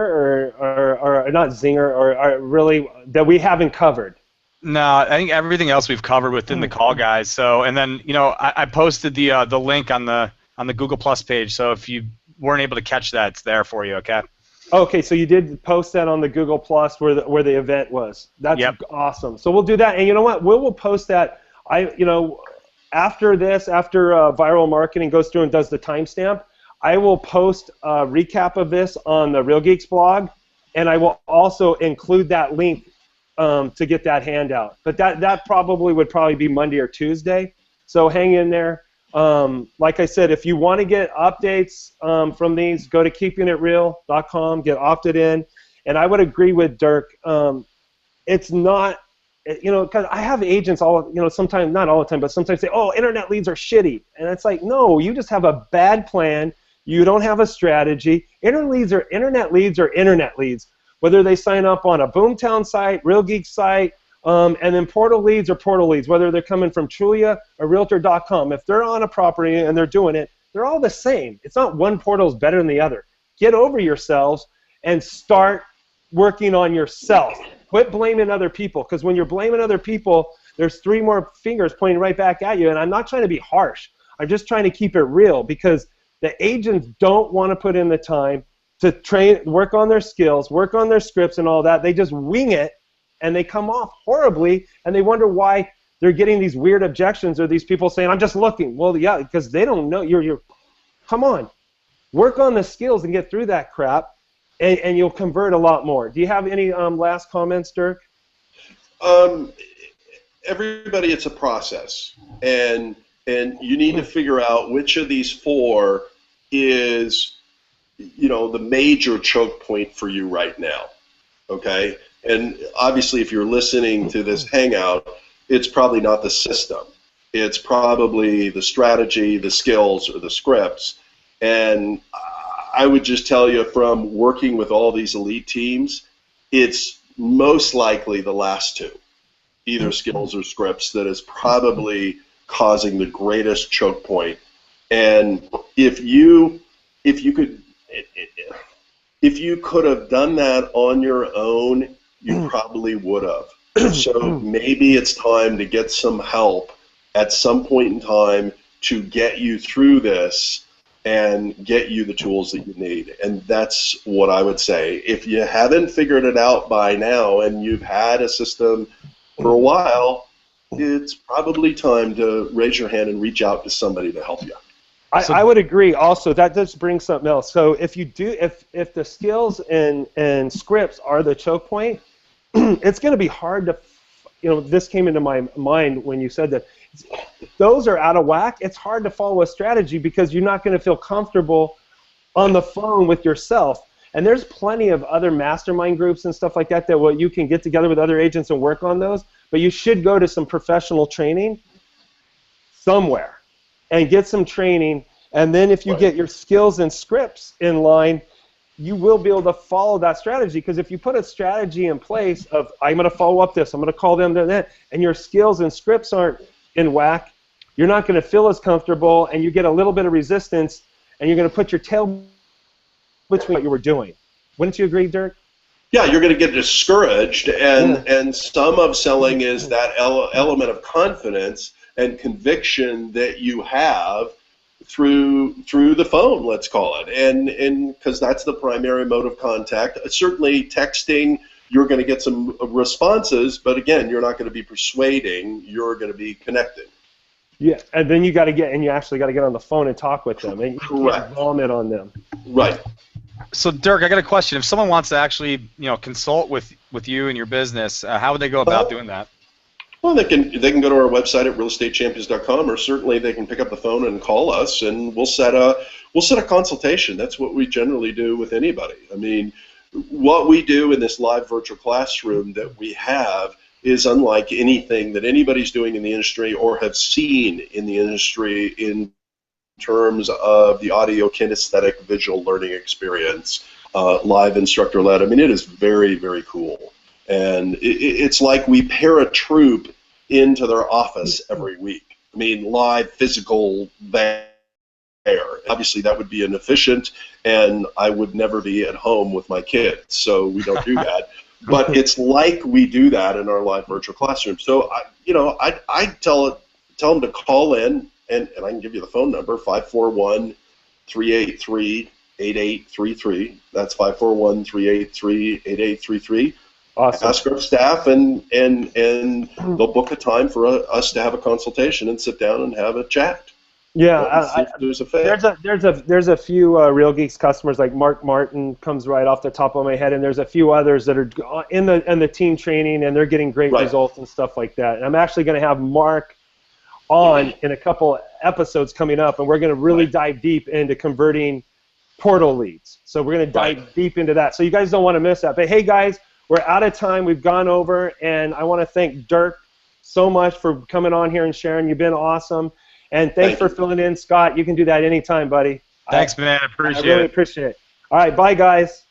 or not zinger or really that we haven't covered? No, I think everything else we've covered within the call, guys. So, and then I posted the link on the Google Plus page. So if you weren't able to catch that, it's there for you. Okay. Okay, so you did post that on the Google Plus where the event was. That's awesome. So we'll do that, and you know what? We'll post that. After Viral Marketing goes through and does the timestamp, I will post a recap of this on the Real Geeks blog, and I will also include that link to get that handout. But that would probably be Monday or Tuesday. So hang in there. Like I said, if you want to get updates from these, go to keepingitreal.com, get opted in. And I would agree with Dirk. It's not, because I have agents sometimes, not all the time, but sometimes say, oh, internet leads are shitty. And it's like, no, you just have a bad plan. You don't have a strategy. Internet leads are internet leads. Whether they sign up on a Boomtown site, Real Geek site, and then portal leads, whether they're coming from Trulia or Realtor.com. If they're on a property and they're doing it, they're all the same. It's not one portal is better than the other. Get over yourselves and start working on yourself. Quit blaming other people, because when you're blaming other people, there's 3 more fingers pointing right back at you. And I'm not trying to be harsh. I'm just trying to keep it real, because the agents don't want to put in the time to train, work on their skills, work on their scripts and all that. They just wing it, and they come off horribly, and they wonder why they're getting these weird objections or these people saying, I'm just looking. Well, yeah, because they don't know. Come on. Work on the skills and get through that crap, and you'll convert a lot more. Do you have any last comments, Dirk? Everybody, it's a process, and you need to figure out which of these 4 is, the major choke point for you right now, okay? And obviously, if you're listening to this hangout, it's probably not the system. It's probably the strategy, the skills, or the scripts. And I would just tell you, from working with all these elite teams, it's most likely the last 2, either skills or scripts, that is probably causing the greatest choke point. And if you could have done that on your own, you probably would have. So maybe it's time to get some help at some point in time to get you through this and get you the tools that you need. And that's what I would say. If you haven't figured it out by now and you've had a system for a while, it's probably time to raise your hand and reach out to somebody to help you. I would agree. Also, that does bring something else. So if the skills and scripts are the choke point, it's going to be hard to, this came into my mind when you said that. If those are out of whack, it's hard to follow a strategy, because you're not going to feel comfortable on the phone with yourself. And there's plenty of other mastermind groups and stuff like that you can get together with other agents and work on those. But you should go to some professional training somewhere and get some training, and then if you get your skills and scripts in line, you will be able to follow that strategy. Because if you put a strategy in place of, I'm going to follow up this, I'm going to call them, that, and your skills and scripts aren't in whack, you're not going to feel as comfortable, and you get a little bit of resistance, and you're going to put your tail between what you were doing. Wouldn't you agree, Dirk? Yeah, you're going to get discouraged, and some of selling is that element of confidence and conviction that you have through the phone, let's call it, and because that's the primary mode of contact. Certainly texting, you're going to get some responses, but again, you're not going to be persuading, you're going to be connecting. Yeah, and then you actually got to get on the phone and talk with them, and you can't vomit on them. Right. So Dirk, I got a question. If someone wants to actually, consult with you and your business, how would they go about doing that? Well, they can go to our website at realestatechampions.com, or certainly they can pick up the phone and call us, and we'll set a consultation. That's what we generally do with anybody. I mean, what we do in this live virtual classroom that we have is unlike anything that anybody's doing in the industry or have seen in the industry in terms of the audio kinesthetic visual learning experience, live instructor-led. I mean, it is very, very cool. And it's like we pair a troupe into their office every week. I mean, live, physical, there. Obviously, that would be inefficient, and I would never be at home with my kids, so we don't do that. But it's like we do that in our live virtual classroom. So, I tell them to call in, and I can give you the phone number, 541-383-8833. That's 541-383-8833. Awesome. Ask our staff, and they'll book a time for us to have a consultation and sit down and have a chat. Yeah, there's a few Real Geeks customers, like Mark Martin comes right off the top of my head, and there's a few others that are in the team training, and they're getting great results and stuff like that. And I'm actually going to have Mark on in a couple episodes coming up, and we're going to really dive deep into converting portal leads. So we're going to dive deep into that. So you guys don't want to miss that. But hey, guys, we're out of time. We've gone over, and I want to thank Dirk so much for coming on here and sharing. You've been awesome. And thanks for filling in, Scott. You can do that anytime, buddy. Thanks, man. I appreciate it. I really appreciate it. All right, bye, guys.